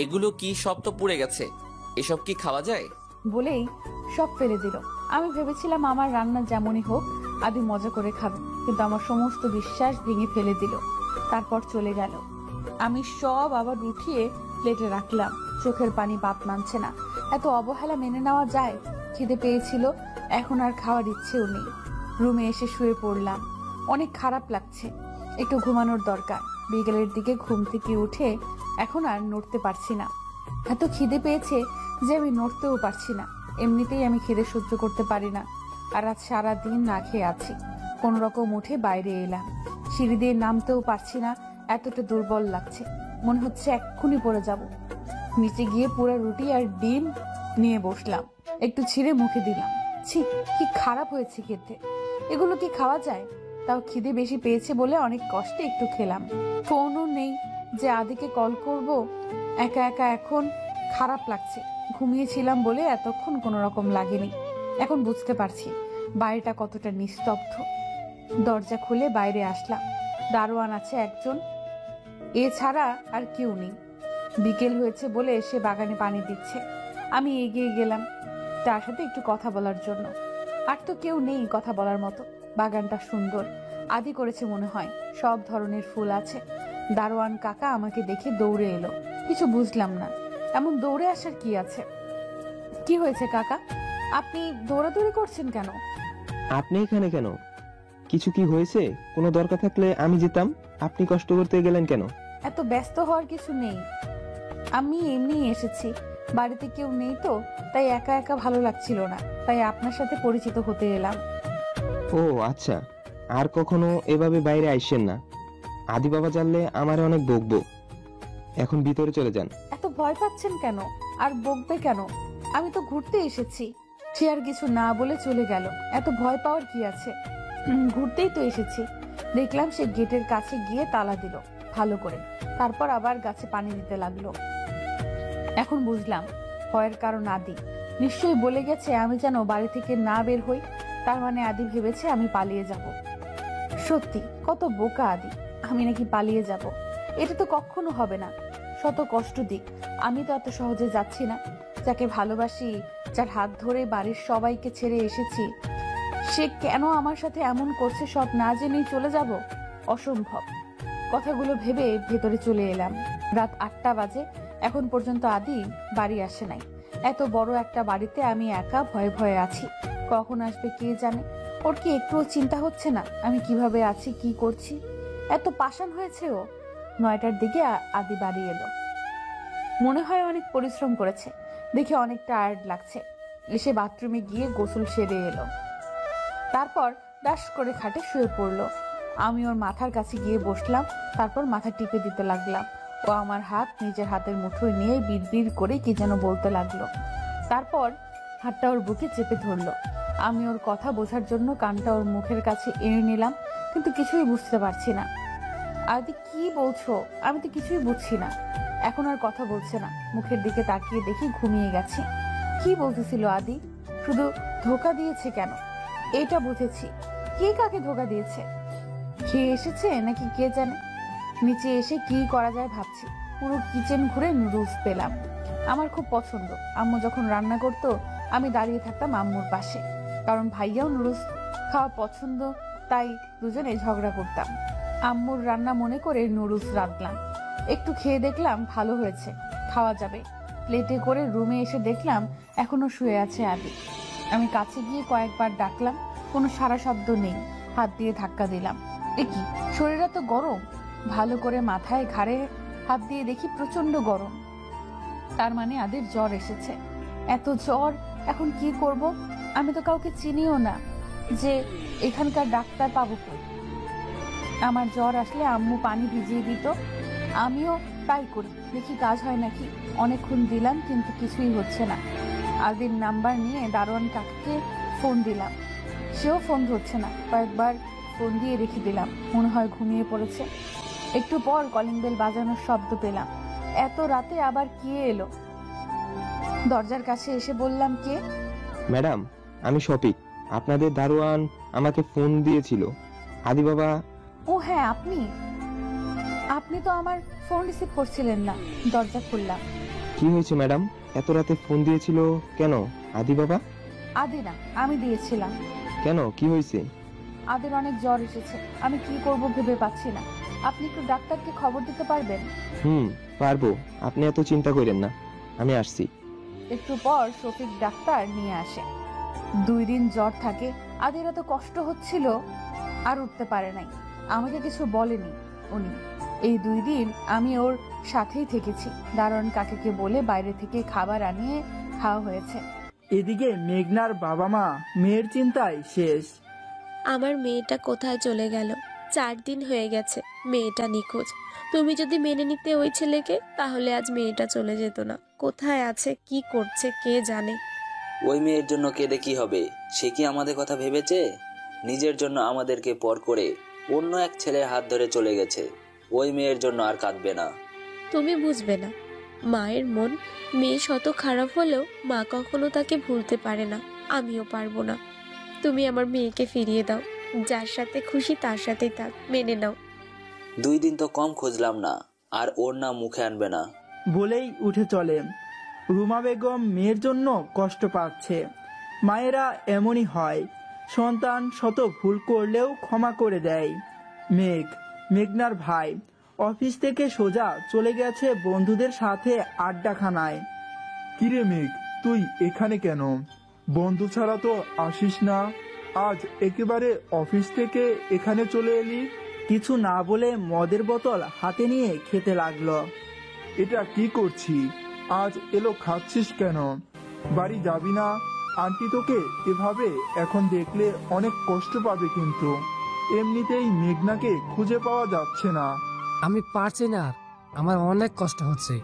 B: এগুলো কি, সব তো পুড়ে গেছে, এসব কি খাওয়া যায়?
A: বলেই সব ফেলে দিল। আমি ভেবেছিলাম আমার রান্না যেমনই হোক আদি মজা করে খাবে, কিন্তু আমার সমস্ত বিশ্বাস ভেঙে ফেলে দিল। তারপর চলে গেল। আমি সব আবার উঠিয়ে প্লেটে রাখলাম। চোখের পানি বাপ মানছে না, এত অবহেলা মেনে নেওয়া যায়? খিদে পেয়েছিল, এখন আর খাওয়ার ইচ্ছেও নেই। রুমে এসে শুয়ে পড়লাম, অনেক খারাপ লাগছে, একটু ঘুমানোর দরকার। বিকেলের দিকে ঘুম থেকে উঠে এখন আর নড়তে পারছি না, এত খিদে পেয়েছে যে আমি নড়তেও পারছি না। এমনিতেই আমি খিদে সহ্য করতে পারি না, আর আজ সারাদিন না খেয়ে আছি। কোন রকম উঠে বাইরে এলাম, সিঁড়ি দিয়ে নামতেও পারছি না, এতটা দুর্বল লাগছে, মনে হচ্ছে এক্ষুনি পড়ে যাব। নিচে গিয়ে পুরো রুটি আর ডিম নিয়ে বসলাম, একটু ছিঁড়ে মুখে দিলাম। ছি, কি খারাপ হয়েছে খেতে, এগুলো কি খাওয়া যায়? তাও খিদে বেশি পেয়েছে বলে অনেক কষ্টে একটু খেলাম। ফোনও নেই যে আদিকে কল করব, একা একা এখন খারাপ লাগছে। ঘুমিয়েছিলাম বলে এতক্ষণ কোনো রকম লাগেনি, এখন বুঝতে পারছি বাড়িটা কতটা নিস্তব্ধ। দরজা খুলে বাইরে আসলাম, দারোয়ান আছে একজন, এছাড়া আর কেউ নেই। বিকেল হয়েছে বলে এসে বাগানে পানি দিচ্ছে। আমি এগিয়ে গেলাম তার সাথে একটু কথা বলার জন্য, আর তো কেউ নেই কথা বলার মতো। বাগানটা সুন্দর, আদি করেছে মনে হয়, সব ধরনের ফুল আছে। দারোয়ান কাকা আমাকে দেখে দৌড়ে এলো, কিছু বুঝলাম না, এমন দৌড়ে আসার কি আছে? কি হয়েছে কাকা, আপনি দৌড়াদৌড়ি করছেন কেন?
D: আপনি এখানে কেন? কিছু কি হয়েছে? কোনো দরকার থাকলে আমি যেতাম, আপনি কষ্ট করতে গেলেন কেন?
A: এত ব্যস্ত হওয়ার কিছু নেই, আমি এমনি এসেছি, বাড়িতে কেউ নেই তো, তাই একা একা ভালো লাগছিল না, তাই আপনার সাথে পরিচিত হতে এলাম।
D: ও আচ্ছা, আর কখনো এভাবে বাইরে আইসেন না, আদি বাবা জানলে আমারে অনেক বকবো। এখন ভিতরে চলে যান।
A: এত ভয় পাচ্ছেন কেন, আর বকবে কেন? আমি তো ঘুরতে এসেছি। সে আর কিছু না বলে চলে গেল। এত ভয় পাওয়ার কি আছে, ঘুরতেই তো এসেছি। দেখলাম সে গেটের কাছে গিয়ে তালা দিল ভালো করে, তারপর আবার গাছে পানি দিতে লাগলো। এখন বুঝলাম ভয়ের কারণ আদি নিশ্চয়ই বলে গেছে আমি যেন বাড়ি থেকে না বের হই, তার মানে আদি ভেবেছে আমি পালিয়ে যাব। সত্যি কত বোকা আদি, আমি নাকি পালিয়ে যাব, এটা তো কখনো হবে না। শত কষ্ট দিক, আমি তো এত সহজে যাচ্ছি না। যাকে ভালোবাসি, যার হাত ধরে বাড়ির সবাইকে ছেড়ে এসেছি, সে কেন আমার সাথে এমন করছে সব না জেনেই চলে যাব? অসম্ভব। কথাগুলো ভেবে ভেতরে চলে এলাম। রাত 8টা বাজে, এখন পর্যন্ত আদি বাড়ি আসে নাই। এত বড় একটা বাড়িতে আমি একা ভয়ে ভয়ে আছি, কখন আসবে কে জানে। ওর কি একটুও চিন্তা হচ্ছে না আমি কিভাবে আছি, কি করছি? এত পাষাণ হয়েছে ও। 9টার দিকে আদি বাড়ি এলো, মনে হয় অনেক পরিশ্রম করেছে, দেখে অনেক টায়ার্ড লাগছে। এসে বাথরুমে গিয়ে গোসল সেরে এলো, তারপর ডাস করে খাটে শুয়ে পড়লো। আমি ওর মাথার কাছে গিয়ে বসলাম, তারপর মাথা টিপে দিতে লাগলাম। ও আমার হাত নিজের হাতের মুঠোয় নিয়ে বিড়বিড় করে কি যেন বলতে লাগলো। তারপর হাতটা ওর বুকে চেপে ধরলো। আমি ওর কথা বোঝার জন্য কানটা ওর মুখের কাছে এনে নিলাম, কিন্তু কিছুই বুঝতে পারছি না। আদি কি বলছো? আমি তো কিছুই বুঝছি না। এখন আর কথা বলছে না। মুখের দিকে তাকিয়ে দেখি ঘুমিয়ে গেছে। কি বলতেছিল আদি? শুধু ধোকা দিয়েছে কেন, এটা বুঝেছি। কে কাকে ধোকা দিয়েছে? খেয়ে এসেছে নাকি কে জানে। নিচে এসে কি করা যায় ভাবছি। পুরো কিচেন ঘুরে নুডলস পেলাম। আমার খুব পছন্দ। আম্মু যখন রান্না করতো আমি দাঁড়িয়ে থাকতাম আম্মুর পাশে, কারণ ভাইয়াও নুডলস খাওয়া পছন্দ, তাই দুজনে ঝগড়া করতাম। আম্মুর রান্না মনে করে নুডলস রাঁধলাম। একটু খেয়ে দেখলাম ভালো হয়েছে, খাওয়া যাবে। প্লেটে করে রুমে এসে দেখলাম এখনো শুয়ে আছে আদি। আমি কাছে গিয়ে কয়েকবার ডাকলাম, কোনো সাড়া শব্দ নেই। হাত দিয়ে ধাক্কা দিলাম। এ কি, শরীরটা তো গরম। ভালো করে মাথায় ঘাড়ে হাত দিয়ে দেখি প্রচন্ড গরম। তার মানে আদির জ্বর এসেছে। এত জ্বর, এখন কি করব? আমি তো কাউকে চিনিও না যে এখানকার ডাক্তার পাবো কই। আমার জ্বর আসলে আম্মু পানি ভিজিয়ে দিত, আমিও তাই করি, দেখি কাজ হয় নাকি। অনেকক্ষণ দিলাম কিন্তু কিছুই হচ্ছে না। আদির নাম্বার নিয়ে দারোয়ান কাকাকে ফোন দিলাম, সেও ফোন ধরছে না। কয়েকবার ফোন দিয়ে রেখে দিলাম, মনে হয় ঘুমিয়ে পড়েছে। একটু পর কলিং বেল বাজানোর শব্দ পেলাম। এত রাতে আবার কে এলো? দরজার কাছে এসে বললাম, কে?
D: ম্যাডাম, আমি শফিক। আপনাদের দারোয়ান আমাকে ফোন দিয়েছিল। আদি বাবা।
A: ও হ্যাঁ, আপনি আপনি তো আমার ফোন রিসিভ করছিলেন না। দরজা খুললাম।
D: কি হয়েছে ম্যাডাম? এত রাতে ফোন দিয়েছিল কেন? আদি বাবা?
A: আদি না, আমি দিয়েছিলাম।
D: কেন, কি হয়েছে?
A: আদির অনেক জ্বর এসেছে, আমি কি করব ভেবে পাচ্ছি না। আপনি একটু ডাক্তারকে খবর দিতে পারবেন?
D: পারবো, আপনি এত চিন্তা করেন না, আমি আসছি।
A: একটু পর শফিক ডাক্তার নিয়ে আসে। 2 দিন জ্বর থাকে। আদির এত কষ্ট হচ্ছিল আর উঠতে পারে নাই। আমাকে কিছু বলেনি উনি। এই 2 দিন আমি ওর সাথেই থেকেছি। দারোয়ান কাকাকে বলে বাইরে থেকে খাবার আনিয়ে খাওয়া হয়েছে।
E: এদিকে মেঘনার বাবা মা মেয়ের চিন্তায় শেষ।
F: আমার মেয়েটা কোথায় চলে গেল? 4 দিন হয়ে গেছে মেয়েটা নিখোঁজ। তুমি যদি মেনে নিতে ওই ছেলেকে, তাহলে আজ মেয়েটা চলে যেত না। কোথায় আছে, কি করছে, কে জানে।
G: ওই মেয়ের জন্য কেঁদে কি হবে? সে কি আমাদের কথা ভেবেছে? নিজের জন্য আমাদেরকে পর করে অন্য এক ছেলের হাত ধরে চলে গেছে। ওই মেয়ের জন্য আর কাঁদবে না।
F: তুমি বুঝবে না। মায়ের মন, মেয়ে শত খারাপ হলেও মা কখনো তাকে ভুলতে পারে না। আমিও পারবো না। তুমি আমার মেয়েকে ফিরিয়ে দাও। যার সাথে খুশি তার সাথেই থাক, মেনে নাও।
G: 2 দিন তো কম খুঁজলাম না, আর ওর নাম মুখে আনবে না।
E: বলেই উঠে চলে। রুমা বেগম মেয়ের জন্য কষ্ট পাচ্ছে। মায়েরা এমনই হয়, সন্তান শত ভুল করলেও ক্ষমা করে দেয়। মেঘনার ভাই অফিস থেকে সোজা চলে গেছে বন্ধুদের সাথে আড্ডাখানায়।
H: কিরে মেঘ, তুই এখানে কেন? বন্ধু ছাড়া তো আসিস না, আজ একেবারে অফিস থেকে এখানে চলে এলি?
E: কিছু না বলে মদের বোতল হাতে নিয়ে খেতে লাগলো।
H: এটা কি করছি? আজ এলো খাচ্ছিস কেন? বাড়ি যাবি না? আন্টি তোকে এভাবে এখন দেখলে অনেক কষ্ট পাবে কিন্তু। এমনিতেই মেঘনাকে খুঁজে পাওয়া যাচ্ছে না।
C: আমি পারছি না আর, আমার অনেক কষ্ট হচ্ছে।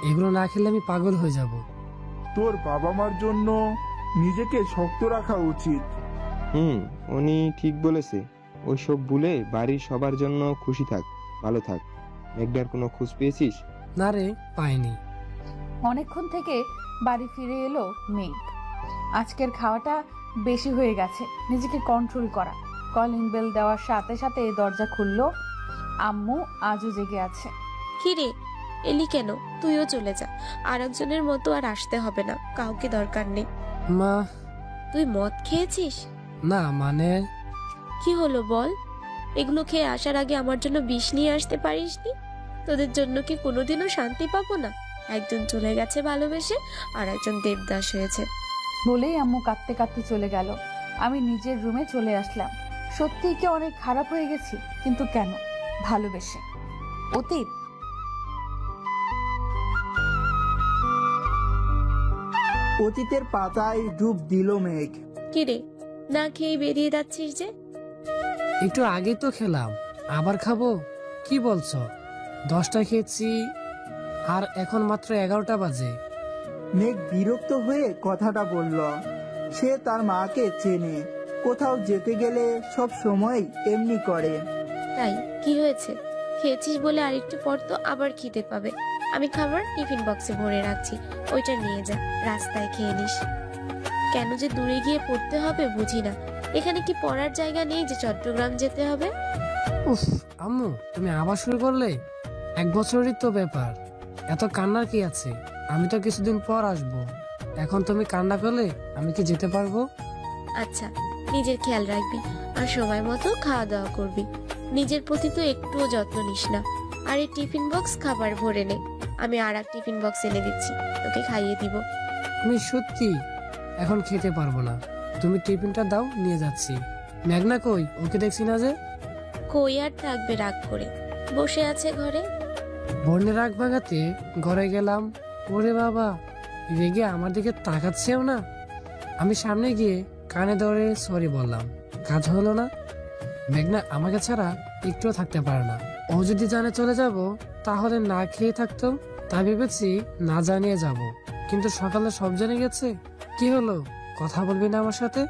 C: এগুলো না খেলে আমি পাগল হয়ে যাব।
H: তোর বাবা মার জন্য নিজেকে শক্ত রাখা উচিত।
D: উনি ঠিক বলেছে। ওইসব ভুলে বাড়ির সবার জন্য খুশি থাক, ভালো থাক। মেঘনার কোনো খোঁজ পেয়েছিস?
C: না রে, পাইনি।
A: অনেকক্ষণ থেকে বাড়ি ফিরে এলো মেঘ। আজকের খাওয়াটা বেশি হয়ে গেছে, নিজেকে কন্ট্রোল করা। কলিং বেল দেওয়ার সাথে সাথে দরজা খুললো। আম্মু আজও জেগে আছে।
F: কি রে, এলি কেন? তুইও চলে যা। আর একজনের মতো আর আসতে হবে না, কাউকে দরকার নেই।
C: মা।
F: তুই মদ খেয়েছিস?
C: না মানে।
F: কি হলো বল? এগুলো খেয়ে আসার আগে আমার জন্য বিষ নিয়ে আসতে পারিসনি? তোদের জন্য কি কোনোদিনও শান্তি পাবো না? একজন চলে গেছে ভালোবেসে, আর একজন দেবদাস হয়েছে।
A: বলেই আম্মু কাঁদতে কাঁদতে চলে গেল। আমি নিজের রুমে চলে আসলাম। সত্যিই কি অনেক খারাপ হয়ে গেছি? কিন্তু কেন? ভালোবেসে। অতীত।
E: অতীতের পাতায় ডুব দিল মেঘ।
F: কি রে, না খেয়ে বেরিয়ে যাচ্ছিস যে?
C: একটু আগেই তো খেলাম, আবার খাবো? কি বলছো? 10টায় খেয়েছি আর এখন মাত্র 11টা বাজে।
E: মেঘ বিরক্ত হয়ে কথাটা বলল। সে তার মাকে চেনে, কোথাও যেতে গেলে সব সময় এমনি করে।
F: তাই কি হয়েছে? খেয়েছিস বলে আরেকটু পর তো আবার খিদে পাবে। আমি খাবার টিফিন বক্সে ভরে রাখছি, ওইটা নিয়ে যা, রাস্তায় খেয়ে নিস। কেন যে দূরে গিয়ে পড়তে হবে বুঝি না। এখানে কি পড়ার জায়গা নেই যে চট্টগ্রাম যেতে হবে?
C: উফ আম্মু, তুমি আবার শুরু করলে? 1 বছরেরই তো ব্যাপার, এত কান্নার কি আছে? আমি তো কিছুদিন পর আসবো। এখন তুমি কান্না করলে আমি কি যেতে পারবো?
F: আচ্ছা, নিজের খেয়াল রাখবি আর সময় মতো খাওয়া দাওয়া করবি। নিজের প্রতি তো একটুও যত্ন নিস না। আর এই টিফিন বক্স খাবার ভরে নে, আমি আর এক টিফিন বক্স এনে দিচ্ছি, তোকে খাইয়ে দিব।
C: আমি সত্যি এখন খেতে পারবো না, তুমি টিফিনটা দাও, নিয়ে যাচ্ছি। মেঘনা কই? ওকে দেখছি না যে।
F: কই আর থাকবে রাগ করে, বসে আছে ঘরে।
C: বর্ণের রাগ ভাঙাতে ঘরে গেলাম, ওরে বাবা, রেগে আমার দিকে তাকাচ্ছেও না। আমি সামনে গিয়ে কানে ধরে সরি বললাম, কাজ হলো না। মেঘনা আমাকে ছাড়া একটুও থাকতে পারে না। ও যদি জানে চলে যাব তাহলে না খেয়ে থাকতো, তা ভেবেছি না জানিয়ে যাব, কিন্তু সকালে সব জেনে গেছে। কি হলো, কথা বলবি না আমার সাথে?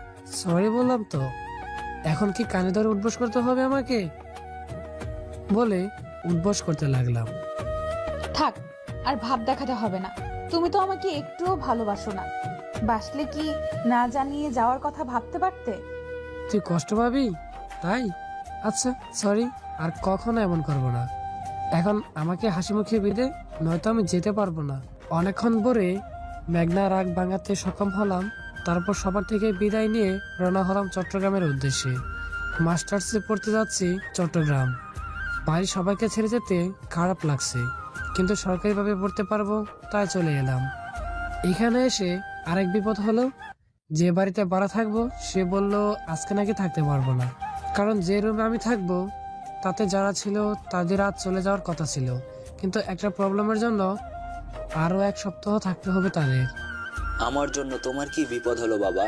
C: সরি বললাম তো, এখন কি কানে ধরে উঠবোস করতে হবে আমাকে? বলে উঠবোস করতে লাগলাম।
A: থাক, আর ভাব দেখাতে হবে না। তুমি তো আমাকে একটুও ভালোবাসো না। বাসলে কি না জানিয়ে যাওয়ার কথা ভাবতে পারতে?
C: তুই কষ্ট পাবি তাই? আচ্ছা সরি, আর কখনো এমন করব না। এখন আমাকে হাসি মুখে বিদে, নয়তো আমি যেতে পারবো না। অনেকক্ষণ পরে মেঘনা রাগ ভাঙাতে সক্ষম হলাম। তারপর সবার থেকে বিদায় নিয়ে রওনা হলাম চট্টগ্রামের উদ্দেশ্যে। মাস্টার্সে পড়তে যাচ্ছি চট্টগ্রাম। বাড়ির সবাইকে ছেড়ে যেতে খারাপ লাগছে, কিন্তু সরকারিভাবে পড়তে পারবো তাই চলে এলাম। এখানে এসে আরেক বিপদ হলো, যে বাড়িতে ভাড়া থাকবো সে বলল আজকে নাকি থাকতে পারবো না, কারণ যে রুমে আমি থাকবো তাতে যারা ছিল তাদের আজ চলে যাওয়ার কথা ছিল, কিন্তু একটা প্রবলেমের জন্য আরো 1 সপ্তাহ থাকতে হবে তাদের।
G: আমার জন্য তোমার কি বিপদ হলো বাবা?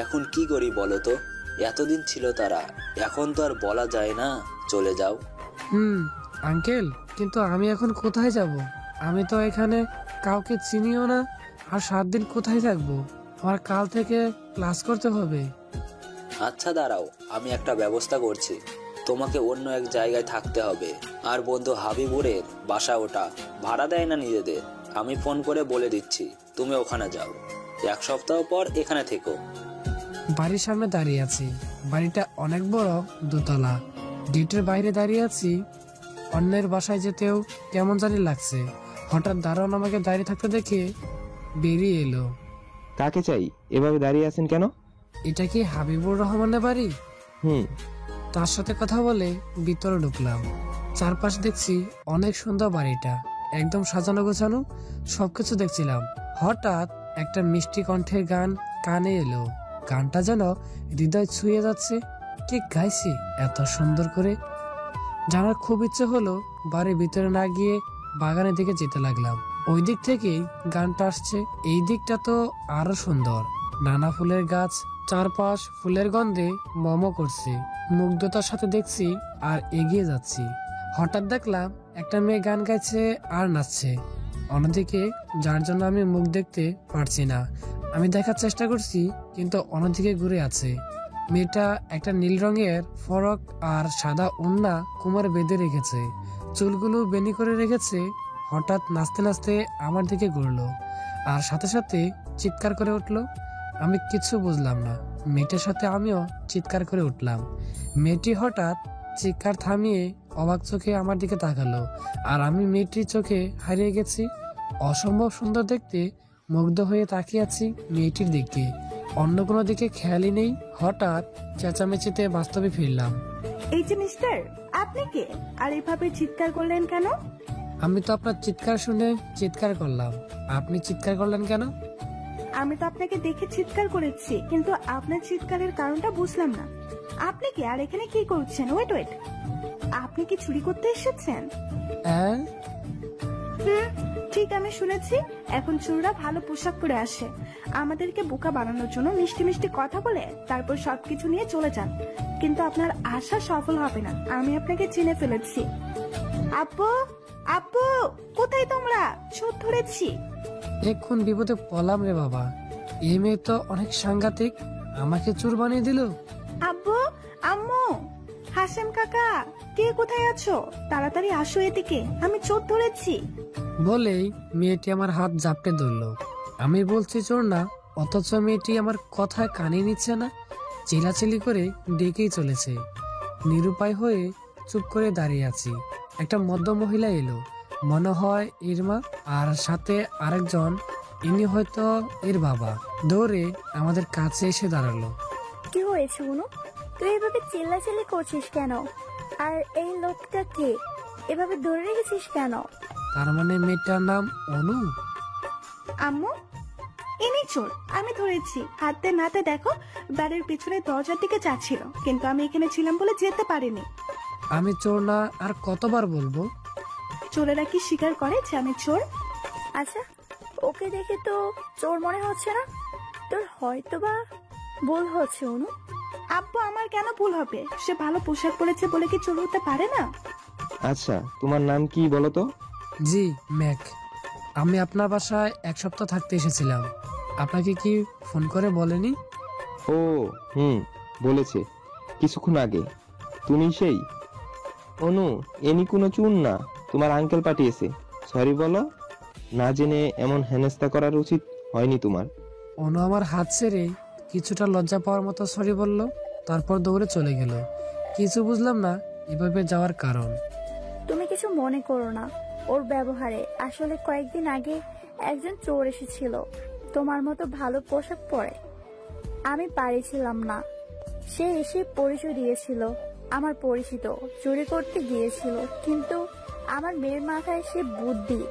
G: এখন কি করি বলো তো? এতদিন ছিল তারা, এখন তো আর বলা যায় না চলে যাও।
C: আঙ্কেল, কিন্তু আমি এখন কোথায় যাব? আমি তো এখানে কাউকে চিনিও না, আর 7 দিন কোথায় থাকবো? আমার কাল থেকে ক্লাস করতে হবে।
G: আচ্ছা দাঁড়াও, আমি একটা ব্যবস্থা করছি। তোমাকে অন্য এক জায়গায় থাকতে হবে। আর বন্ধু হাবিবুরের বাসা ওটা, ভাড়া দেয় না নিজেদের। আমি ফোন করে বলে দিচ্ছি, তুমি ওখানে যাও। 1 সপ্তাহ পর এখানে থেকো।
C: বাড়ির সামনে দাঁড়িয়ে আছি। বাড়িটা অনেক বড়, 2 তলা। গেটের বাইরে দাঁড়িয়ে আছি। অন্যের বাসায় যেতেও কেমন জানি লাগছে। হঠাৎ দারোয়ান আমাকে দাঁড়িয়ে থাকতে দেখে বেরিয়ে এলো।
D: কাকে চাই? এভাবে দাঁড়িয়ে আছেন কেন?
C: এটা কি হাবিবুর রহমানের বাড়ি? তার সাথে কথা বলে ভিতরে ঢুকলাম। চারপাশ দেখছি অনেক সুন্দর বাড়িটা, একদম সাজানো গোছানো, সবকিছু দেখছিলাম। হঠাৎ একটা মিষ্টি কণ্ঠের গান কানে এলো। গানটা যেন হৃদয় ছুঁয়ে যাচ্ছে। কে গাইছে এত সুন্দর করে? জানার খুব ইচ্ছে হলো। বাড়ির ভিতরে না গিয়ে বাগানের দিকে যেতে লাগলাম। ওই দিক থেকেই গানটা আসছে। এই দিকটা তো আরো সুন্দর, নানা ফুলের গাছ, চারপাশ ফুলের গন্ধে মম করছে। মুগ্ধতার সাথে দেখছি আর এগিয়ে যাচ্ছি। হঠাৎ দেখলাম একটা মেয়ে গান গাইছে আর নাচছে। অন্যদিকে, যার জন্য আমি মুখ দেখতে পারছি না, আমি দেখার চেষ্টা করছি, কিন্তু অন্যদিকে ঘুরে আছে। মেয়েটা একটা নীল রঙের ফরক আর সাদা ওড়না কোমরে বেঁধে রেখেছে, চুলগুলো বেনি করে রেখেছে। হঠাৎ নাচতে নাচতে আমার দিকে ঘুরলো আর সাথে সাথে চিৎকার করে উঠলো। আমি কিছু বুঝলাম না। মেয়েটার সাথে আমিও চিৎকার করে উঠলাম। মেয়েটি হঠাৎ চিৎকার থামিয়ে অবাক চোখে আমার দিকে তাকালো, আর আমি মেয়েটির চোখে হারিয়ে গেছি। অসম্ভব সুন্দর দেখতে, মুগ্ধ হয়ে তাকিয়ে আছি মেয়েটির দিকে, অন্য কোনো দিকে খেয়ালই নেই। হঠাৎ চেঁচামেচিতে বাস্তবে ফিরলাম।
I: এই যে মিস্টার, আপনি কে আর এভাবে চিৎকার করলেন কেন?
C: আমি তো আপনার চিৎকার শুনে চিৎকার করলাম, আপনি চিৎকার করলেন কেন?
I: আমি তো আপনাকে দেখে চিৎকার করেছি, কিন্তু আপনার চিৎকারের কারণটা বুঝলাম না। আপনি কে আর এখানে কি করছেন? ওয়েট, আপনি কি চুরি করতে এসেছেন?
C: হ্যাঁ,
I: ঠিক আমি শুনেছি। এখন চোররা ভালো পোশাক পরে আসে, আমাদেরকে বোকা বানানোর জন্য মিষ্টি মিষ্টি কথা বলে তারপর সবকিছু নিয়ে চলে যান। কিন্তু আপনার আশা সফল হবে না, আমি আপনাকে চিনে ফেলেছি। আব্বু, আব্বু, কোথায় তোমরা? চোর ধরেছি।
C: এক্ষুন বিপদে পড়লাম রে বাবা, এই মেয়ে তো অনেক সাংঘাতিক, আমাকে চোর বানিয়ে দিল।
I: আব্বু, আম্মু, হাসেম কাকা, কে কোথায় আছো? তাড়াতাড়ি আসো এদিকে, আমি চোর ধরেছি।
C: বলেই মেয়েটি আমার হাত জাপটে ধরলো। আমি বলছি চোর না, অথচ মেয়েটি আমার কথায় কানে নিচ্ছে না, চিলাচিলি করে ডেকেই চলেছে। নিরুপায় হয়ে চুপ করে দাঁড়িয়ে আছি। একটা মধ্য মহিলা এলো, মনে হয় এর মা, আর সাথে আরেকজন, ইনি হয়তো এর বাবা। দৌড়ে আমাদের কাছে এসে দাঁড়ালো।
J: কি হয়েছে অনু? তুই এভাবে চিল্লাচিল্লি করছিস কেন? আর এই লোকটা কে? এভাবে ধরে রেখেছিস কেন?
C: তার মানে মেয়েটার নাম অনু?
I: আম্মু, ইনি চোর, আমি ধরেছি। হাতে নাতে দেখো, বাড়ির পিছনে দরজার দিকে যাচ্ছিল, কিন্তু আমি এখানে ছিলাম বলে যেতে পারিনি।
C: আমি চোর না আর কতবার বলবো?
I: চোরেরা কি স্বীকার করে যে আমি চোর?
J: আচ্ছা, ওকে দেখে তো চোর মনে হচ্ছে না, তোর হয়তোবা ভুল হচ্ছে অনু।
I: আব্বু, আমার কেন ভুল হবে? সে ভালো পোশাক পরেছে বলে কি চোর হতে পারে না?
D: আচ্ছা, তোমার নাম কি বলো তো?
C: জি, ম্যাক। আমি আপনার বাসায় 1 সপ্তাহ থাকতে এসেছিলাম, আপনাকে কি ফোন করে বলেনি?
D: ও বলেছে কিছুক্ষণ আগে। তুমি সেই অনু? এনি কোনো চুন না, তোমার আঙ্কেল পাঠিয়েছে। সরি বলো, না জেনে এমন হেনস্থা করার উচিত হয়নি তোমার।
C: অনু আমার হাত ছেড়ে কিছুটা লজ্জা পাওয়ার মতো সরি বলল, তারপর দৌড়ে চলে গেল। কিছু বুঝলাম না এভাবে যাওয়ার কারণ।
J: তুমি কিছু মনে করো না ওর ব্যবহারে। আসলে কয়েকদিন আগে একজন চোর এসেছিল তোমার মতো ভালো পোশাক পরে। আমি পারিছিলাম না, সে এসে পরিচয় দিয়েছিল আমার পরিচিত, চুরি করতে গিয়েছিল। কিন্তু আমার মেয়ের মাথায় সে বুদ্ধি,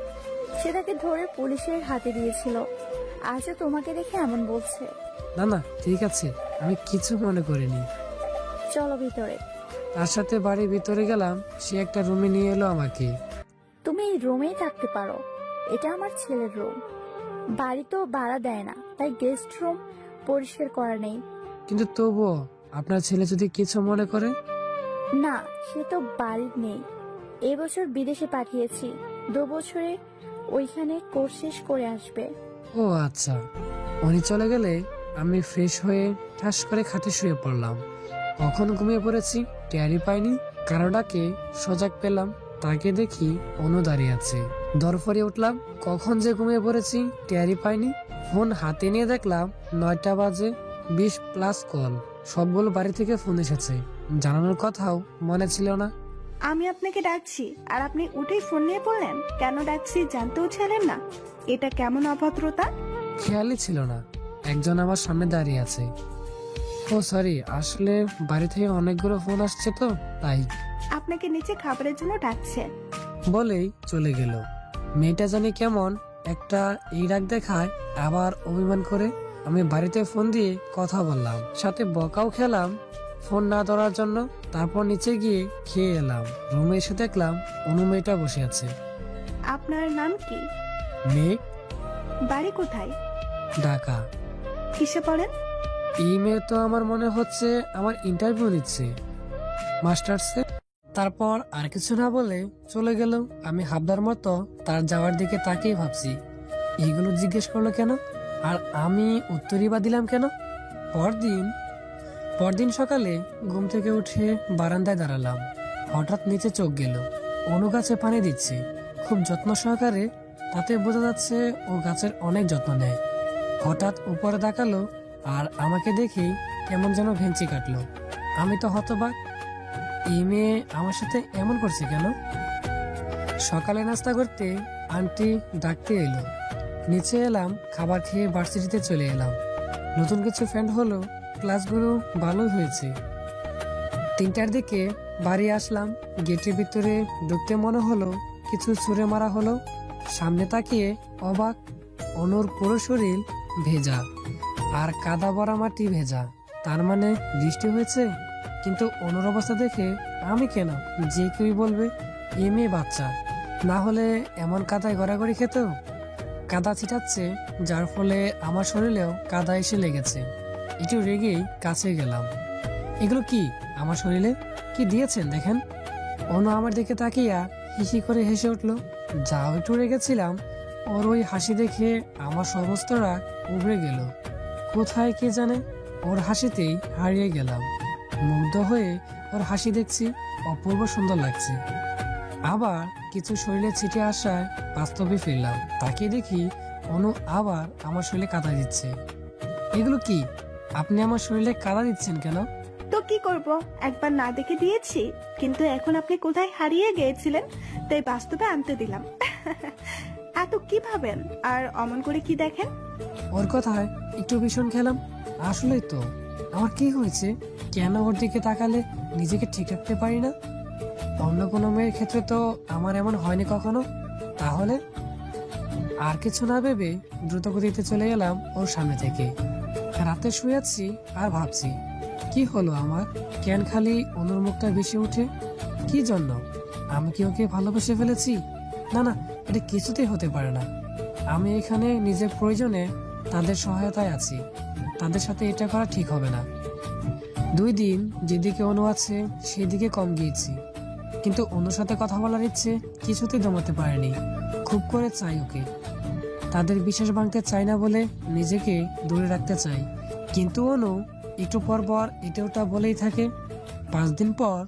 J: সে তাকে ধরে পুলিশের হাতে দিয়েছিল। আজও তোমাকে দেখে এমন বলছে।
C: না না, ঠিক আছে, আমি কিছু মনে করিনি।
J: চলো ভিতরে।
C: তার সাথে বাড়ির ভিতরে গেলাম, সে একটা রুমে নিয়ে এলো আমাকে।
J: তুমি এই রুমেই থাকতে পারো, এটা আমার ছেলের রুম। বাড়ি তো ভাড়া দেয় না, তাই গেস্ট রুম পরিষ্কার করা নেই।
C: কিন্তু তবুও আপনার ছেলে যদি কিছু মনে করে?
J: না, সে তো বাড়ি নেই, এবছর বিদেশে পাঠিয়েছি, 2 বছরে ওইখানে কোর্স শেষ করে আসবে।
C: ও আচ্ছা। উনি চলে গেলে আমি ফ্রেশ হয়ে ঠাস করে খাটে শুয়ে পড়লাম। কখন ঘুমিয়ে পড়েছি টেরই পাইনি। কারোটাকে সজাগ পেলাম, তাকে দেখি অনু দাঁড়িয়ে আছে। দরফরে উঠলাম, কখন যে ঘুমিয়ে পড়েছি টেরই পাইনি। ফোন হাতে নিয়ে দেখলাম 9টা বাজে, 20+ কল। সবগুলো বাড়ি থেকে ফোন এসেছে, জানানোর কথাও মনে ছিল না।
I: আমি আপনাকে ডাকছি আর আপনি উঠেই ফোন নিয়ে পড়লেন। কেন ডাকছি জানতেও ছিলেন না? এটা কেমন অভদ্রতা?
C: খেয়ালই ছিল না একজন আমার সামনে দাঁড়িয়ে আছে। ও সরি, আসলে বাড়ি থেকে অনেকগুলো ফোন আসছে তো তাই।
I: আপনাকে নিচে খাবারের জন্য ডাকছে।
C: বলেই চলে গেল। মেয়েটা জানি কেমন একটা এই রাগ দেখায়, আবার অভিমান করে। আমি বাড়িতে ফোন দিয়ে কথা বললাম, সাথে বকাও খেলাম ফোন না ধরার জন্য। তারপর নিচে গিয়ে খেয়ে এলাম। রুমে এসে দেখলাম অনু মেয়েটা বসে আছে।
I: আপনার নাম কি?
C: মেয়ে।
I: বাড়ি কোথায়?
C: ঢাকা।
I: কিসে পড়েন?
C: এই মেয়ে তো আমার মনে হচ্ছে আমার ইন্টারভিউ নিচ্ছে মাস্টার্সে। তারপর আর কিছু না বলে চলে গেল। আমি হাবদার মতো তার যাওয়ার দিকে তাকিয়ে ভাবছি, এইগুলো জিজ্ঞেস করলো কেন, আর আমি উত্তরই বা দিলাম কেন। পরদিন সকালে ঘুম থেকে উঠে বারান্দায় দাঁড়ালাম। হঠাৎ নিচে চোখ গেল, অনু গাছে পানি দিচ্ছে খুব যত্ন সহকারে। তাতে বোঝা যাচ্ছে ও গাছের অনেক যত্ন নেয়। হঠাৎ উপরে তাকালো আর আমাকে দেখেই কেমন যেন ভেঙচি কাটলো। আমি তো হতবাক, এই মেয়ে আমার সাথে এমন করছে কেন। সকালে নাস্তা করতে আন্টি ডাকতে এলো। নিচে এলাম, খাবার খেয়ে ভার্সিটিতে চলে এলাম। নতুন কিছু ফ্রেন্ড হলো, ক্লাসগুলো ভালোই হয়েছে। 3টার দিকে বাড়ি আসলাম। গেটের ভিতরে ঢুকতে মনে হলো কিছু ছুঁড়ে মারা হলো। সামনে তাকিয়ে অবাক, অনুর পুরো শরীর ভেজা আর কাদা ভরা মাটি ভেজা। তার মানে বৃষ্টি হয়েছে। কিন্তু অনুর অবস্থা দেখে আমি কেন, যে কেউই বলবে এ মেয়ে বাচ্চা, না হলে এমন কাদায় গড়াগড়ি খেত। কাদা ছিটাচ্ছে, যার ফলে আমার শরীরেও কাদা এসে লেগেছে। একটু রেগেই কাছে গেলাম। এগুলো কি আমার শরীরে? কি দিয়েছেন দেখেন। অনু আমার দিকে তাকিয়া হিসি করে হেসে উঠলো। যাও একটু রেগেছিলাম, ওর ওই হাসি দেখে আমার সমস্ত রাগ উবড়ে গেল। কোথায় কে জানে, ওর হাসিতেই হারিয়ে গেলাম। মুগ্ধ হয়ে ওর হাসি দেখছি, অপূর্ব সুন্দর লাগছে। আবার কিছু শরীরে ছিটে আসায় বাস্তবে ফিরলাম। তাকে দেখি অনু আবার আমার শরীরে কাদা দিচ্ছে। এগুলো কি? আপনি আমার শরীরে কাদা দিচ্ছেন কেন?
I: তো কি করব, একবার না দেখে দিয়েছি, কিন্তু এখন আপনি কোথায় হারিয়ে গিয়েছিলেন তাই বাস্তবে আনতে দিলাম। এত কি ভাবেন আর অমন করে কি দেখেন?
C: ওর কথায় একটু ভীষণ খেলাম। আসলেই তো, আমার কি হয়েছে? কেন ওর দিকে তাকালে নিজেকে ঠিক রাখতে পারি না? অন্য কোনো মেয়ের ক্ষেত্রে তো আমার এমন হয়নি কখনো। তাহলে আর কিছু না ভেবে দ্রুত গতিতে চলে গেলাম ওর সামনে থেকে। রাতে শুয়ে আছি আর ভাবছি, কি হলো আমার? কেন খালি অনুর মুখটা ভেসে উঠে? কি জন্য? আমি কি ওকে ভালোবেসে ফেলেছি? না না, এটা কিছুতেই হতে পারে না। আমি এখানে নিজের প্রয়োজনে তাদের সহায়তায় আছি, তাদের সাথে এটা করা ঠিক হবে না। 2 দিন যেদিকে অনু আছে সেদিকে কম গিয়েছি, কিন্তু অনুর সাথে কথা বলার ইচ্ছে কিছুতেই দমাতে পারেনি। খুব করে চাই ওকে, তাদের বিশ্বাস ভাঙতে চাই না বলে নিজেকে দূরে রাখতে চাই। কিন্তু অনু একটু পর পর এটা ওটা বলেই থাকে। 5 দিন পর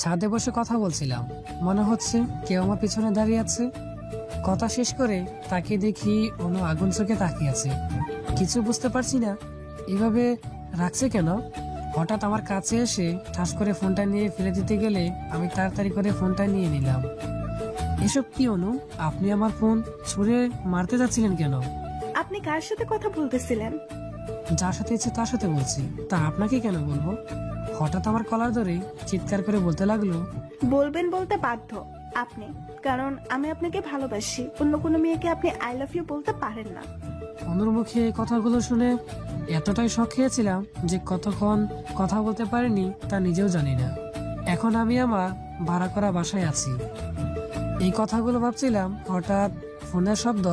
C: ছাদে বসে কথা বলছিলাম, মনে হচ্ছে কেউ আমার পিছনে দাঁড়িয়ে আছে। কথা শেষ করে তাকে দেখি অনু আগুন চোখে তাকিয়ে আছে। কিছু বুঝতে পারছি না, এভাবে রাখছে কেন। হঠাৎ আমার কাছে এসে ঠাস করে ফোনটা নিয়ে ফেলে দিতে গেলে আমি তাড়াতাড়ি করে ফোনটা নিয়ে নিলাম। এসব কি অনু? আপনি আমার ফোন ছুঁড়ে মারতে যাচ্ছিলেন কেন?
I: আপনি কার সাথে কথা বলতেছিলেন?
C: যার সাথে ইচ্ছে তার সাথে বলছি, তা আপনাকে কেন বলবো? হঠাৎ আমার কলার ধরে চিৎকার করে বলতে লাগলো,
I: বলবেন বলতে বাধ্য আপনি, কারণ আমি আপনাকে ভালোবাসি। অন্য কোনো মেয়েকে আপনি আই লাভ ইউ বলতে পারেন না।
C: অনুর মুখে এই কথাগুলো শুনে এতটাই শখ খেয়েছিলাম যে কতক্ষণ কথা বলতে পারিনি তা নিজেও জানি না। এখন আমি আমার ভাড়া করা বাসায় আছি। এই কথাগুলো ভাবছিলাম, হঠাৎ ফোনের শব্দ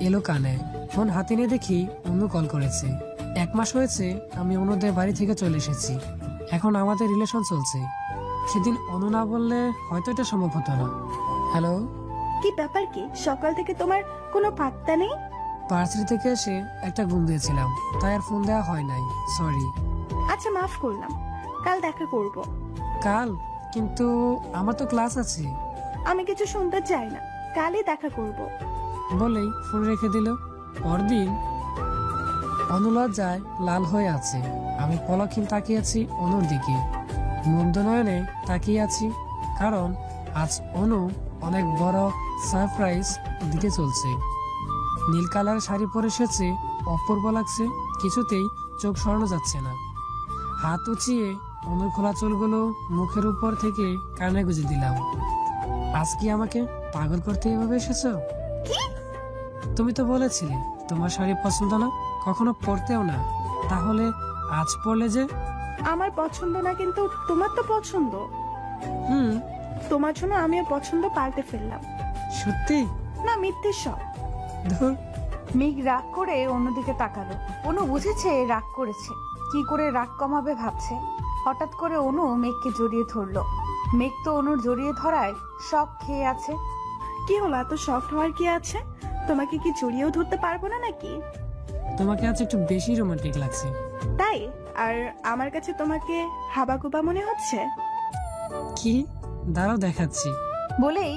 C: এলো কানে। ফোন হাতে নিয়ে দেখি অনু কল করেছে। 1 মাস হয়েছে আমি অনুদের বাড়ি থেকে চলে এসেছি। এখন আমাদের রিলেশন চলছে। সেদিন অনু না বললে হয়তো এটা সম্ভব হতো না। হ্যালো।
I: কি ব্যাপার? কি সকাল থেকে তোমার কোনো পাত্তা নেই?
C: পার্সি থেকে এসে একটা ঘুম দিয়েছিলাম, তাই আর ফোন দেওয়া হয় নাই, সরি।
I: আচ্ছা মাফ করলাম, কাল দেখা করব।
C: কাল? কিন্তু আমার তো ক্লাস আছে।
I: আমি কিছু শুনতে চাই না, কালই দেখা করব।
C: বলেই ফোন রেখে দিল। পরদিন অনুলজ্জায় লাল হয়ে আছে। আমি পলকহীন তাকিয়ে আছি অনুর দিকে, মুগ্ধ নয়নে তাকিয়ে আছি, কারণ আজ অনু অনেক বড় সারপ্রাইজ দিতে চলছে। নীল কালার শাড়ি পরে এসেছে, অপূর্ব লাগছে, কিছুতেই চোখ সরানো যাচ্ছে না। হাত উঁচিয়ে অনুর খোলা চুলগুলো মুখের উপর থেকে কানে গুঁজে দিলাম। আজ কি আমাকে পাগল করতে এভাবে এসেছো? তুমি তো বলেছিলে তোমার শাড়ি পছন্দ না, কখনো পরতেও না, তাহলে আজ পরলে যে?
I: আমার পছন্দ না, কিন্তু তোমার তো পছন্দ। তোমার জন্য আমিও পছন্দ পাল্টে ফেললাম।
C: সত্যি
I: না, মিথ্যে সব।
C: ধুর।
A: মেঘ রাগ করে অন্যদিকে তাকালো। অনু বুঝেছে রাগ করেছে, কি করে রাগ কমাবে ভাবছে। হঠাৎ করে অনু মেঘকে জড়িয়ে ধরলো। মেঘ তো অনুর জড়িয়ে ধরায় শখ খেয়ে আছে।
I: কি হলো, এত সফট হওয়ার কি আছে? তোমাকে কি জড়িয়েও ধরতে পারবো না নাকি?
C: তোমাকে আজ একটু বেশি রোমান্টিক লাগছে।
I: তাই? আর আমার কাছে তোমাকে হাবাগুবা মনে হচ্ছে?
C: কি? দাঁড়াও দেখাচ্ছি।
A: বলেই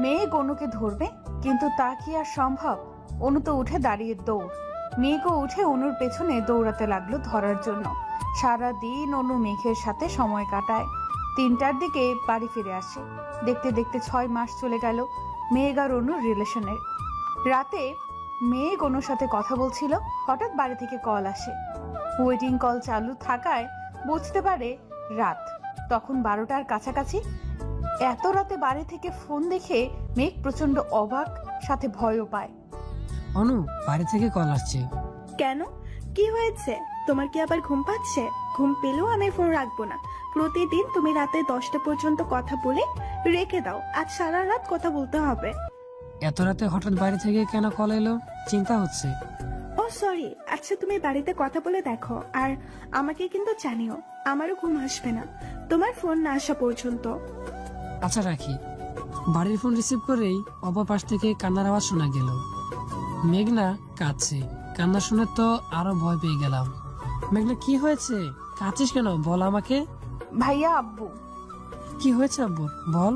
A: মেঘ অনুকে ধরবে, কিন্তু তা কি আর সম্ভব? অনু তো উঠে দাঁড়িয়ে দৌড়। মেঘও উঠে অনুর পেছনে দৌড়াতে লাগলো ধরার জন্য। সারা দিন অনু মেঘের সাথে সময় কাটায়। 3টার দিকে বাড়ি ফিরে আসে। দেখতে দেখতে 6 মাস চলে গেল মেঘ আর অনুর রিলেশনের। রাতে মেঘ অনুর সাথে কথা বলছিল, হঠাৎ বাড়ি থেকে কল আসে। ওয়েটিং কল চালু থাকায় বুঝতে পারে রাত, তখন 12টার কাছাকাছি। এত রাতে বাড়ি থেকে ফোন দেখে মেঘ প্রচন্ড অবাক, সাথে ভয়ও পায়।
C: অনু, বাড়ি থেকে কল আসছে।
I: কেন, কি হয়েছে? তোমার কি আবার ঘুম পাচ্ছে? ঘুম পেলেও আমি ফোন রাখবো না। প্রতিদিন তুমি রাতে 10টা পর্যন্ত কথা বলে রেখে দাও, আজ সারা রাত কথা বলতে হবে।
C: এত রাতে হঠাৎ বাড়ি থেকে কেন কল এলো? চিন্তা হচ্ছে।
I: ও সরি। আচ্ছা তুমি বাড়িতে কথা বলে দেখো, আর আমাকে কিন্তু জানিও। আমারও ঘুম আসবে না তোমার ফোন না আসা পর্যন্ত।
C: আচ্ছা রাখি। বাড়ির ফোন রিসিভ করেই অপর পাশ থেকে কান্নার আওয়াজ শোনা গেল। মেঘনা কাঁদছে। কান্না শুনে তো আরো ভয় পেয়ে গেলাম। মেঘনা কি হয়েছে? কাঁদছিস কেন? বল আমাকে।
A: ভাইয়া, আব্বু।
C: কি হয়েছে আব্বু? বল।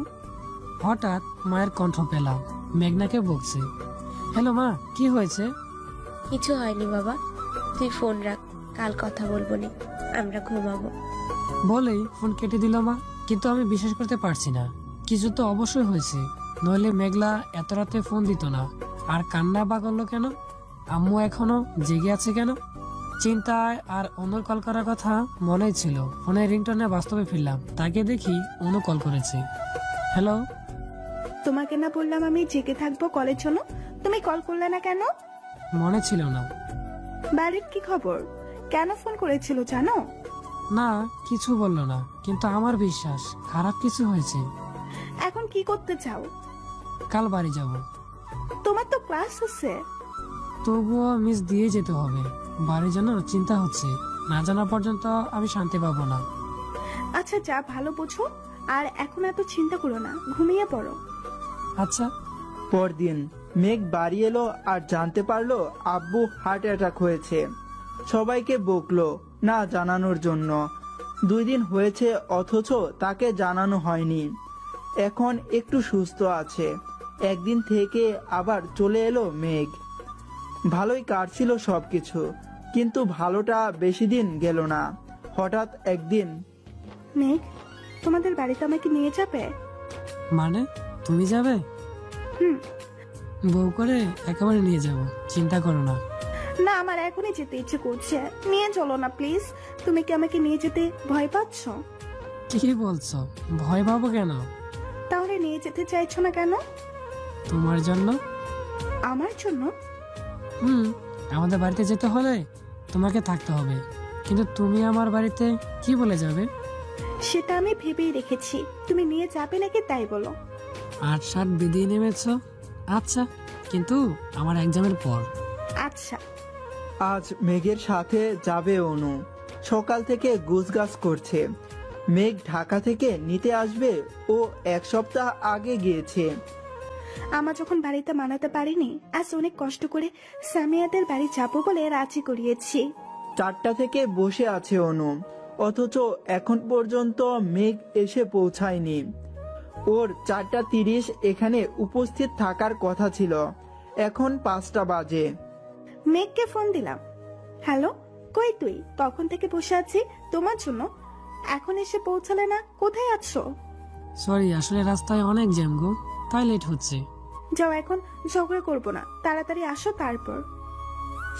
C: হঠাৎ মায়ের কণ্ঠ পেলাম, মেঘনাকে বলছে। হ্যালো মা, কি হয়েছে?
F: কিছু হয়নি বাবা, তুই ফোন রাখ, কাল কথা বলবো নি, আমরা ঘুমাবো।
C: বলেই ফোন কেটে দিল মা। কিন্তু আমি বিশ্বাস করতে পারছি না, কিছু তো অবশ্যই হয়েছে, নইলে মেঘলা এত রাতে ফোন দিত না। আর কান্না বা করলো কেন? আম্মু এখনো জেগে আছে কেন? চিন্তায় আর অনুর কল করার কথা মনেই ছিল। ফোনের রিংটোনে বাস্তবে ফিরলাম, তাকে দেখি অনু কল করেছে। হ্যালো।
I: তোমাকে না বললাম আমি জেগে থাকবো কলের জন্য? তুমি কল করলে না কেন?
C: মনে ছিল না।
I: বাড়ির কি খবর? কেন ফোন করেছিল জানো?
C: না, কিছু বললো না, কিন্তু আমার বিশ্বাস খারাপ কিছু হয়েছে।
I: এখন কি করতে চাও?
C: কাল বাড়ি যাব।
I: তোমার তো ক্লাস আছে।
C: তবুও মিস দিয়ে যেতে হবে। বাড়ির জন্য চিন্তা হচ্ছে, না জানা পর্যন্ত আমি শান্তি পাবো না।
I: আচ্ছা যা ভালো বোঝো, আর এখন এত চিন্তা করো না, ঘুমিয়ে পড়ো।
C: আচ্ছা।
E: পরদিন মেঘ বাড়ি এলো আর জানতে পারলো আব্বু হার্ট অ্যাটাক হয়েছে। সবাইকে বকলো না জানানোর জন্য। 2 দিন হয়েছে অথচ তাকে জানানো হয়নি। এখন একটু সুস্থ আছে। একদিন থেকে আবার চলে এলো মেঘ। ভালোই কাটছিল সবকিছু, কিন্তু ভালোটা বেশি দিন গেল না। হঠাৎ একদিন,
I: মেঘ, তোমাদের বাড়িতে আমাকে নিয়ে যাবে?
C: মানে তুমি যাবে?
I: হুম।
C: বউ করে একেবারে নিয়ে যাব, চিন্তা করো না।
I: না, আমার এখনই যেতে ইচ্ছে করছে, নিয়ে চলো না প্লিজ। তুমি কি আমাকে নিয়ে যেতে ভয় পাচ্ছ?
C: কি বলছো? ভয় পাবো কেন?
I: তাহলে নিয়ে যেতে চাইছো না কেন?
C: তোমার জন্য।
I: আমার জন্য?
C: আমাদের বাড়িতে যেতে হলে তোমাকে থাকতে হবে, কিন্তু তুমি আমার বাড়িতে কি বলে যাবে?
I: সেটা আমি ভেবেই রেখেছি। তুমি নিয়ে যাবে নাকি তাই বলো।
C: 8-7 বেঁধে নেমেছ। আচ্ছা, কিন্তু আমার এক্সামের পর।
I: আচ্ছা।
E: আজ মেঘের সাথে যাবে অনু। সকাল থেকে গুছগাছ করছে। মেঘ ঢাকা থেকে নিতে আসবে, ও 1 সপ্তাহ আগে গিয়েছে।
I: আমার যখন বাড়িতে মানাতে পারিনি, আজ অনেক কষ্ট করে সামিয়াদের বাড়ি যাবো বলে রাজি করিয়েছি।
E: 4টা থেকে বসে আছে অনু, অথচ এখন পর্যন্ত মেঘ এসে পৌঁছায়নি। ওর 4:30 এখানে উপস্থিত থাকার কথা ছিল, এখন 5টা বাজে।
I: মেঘকে ফোন দিলাম। হ্যালো, কই তুই? তখন থেকে বসে আছি তোমার জন্য, এখন এসে পৌঁছালে না, কোথায় আছো?
C: সরি, আসলে রাস্তায় অনেক জ্যাম গো, তাই লেট হচ্ছে।
I: যাও, এখন ঝগড়া করবো না, তাড়াতাড়ি আসো। তারপর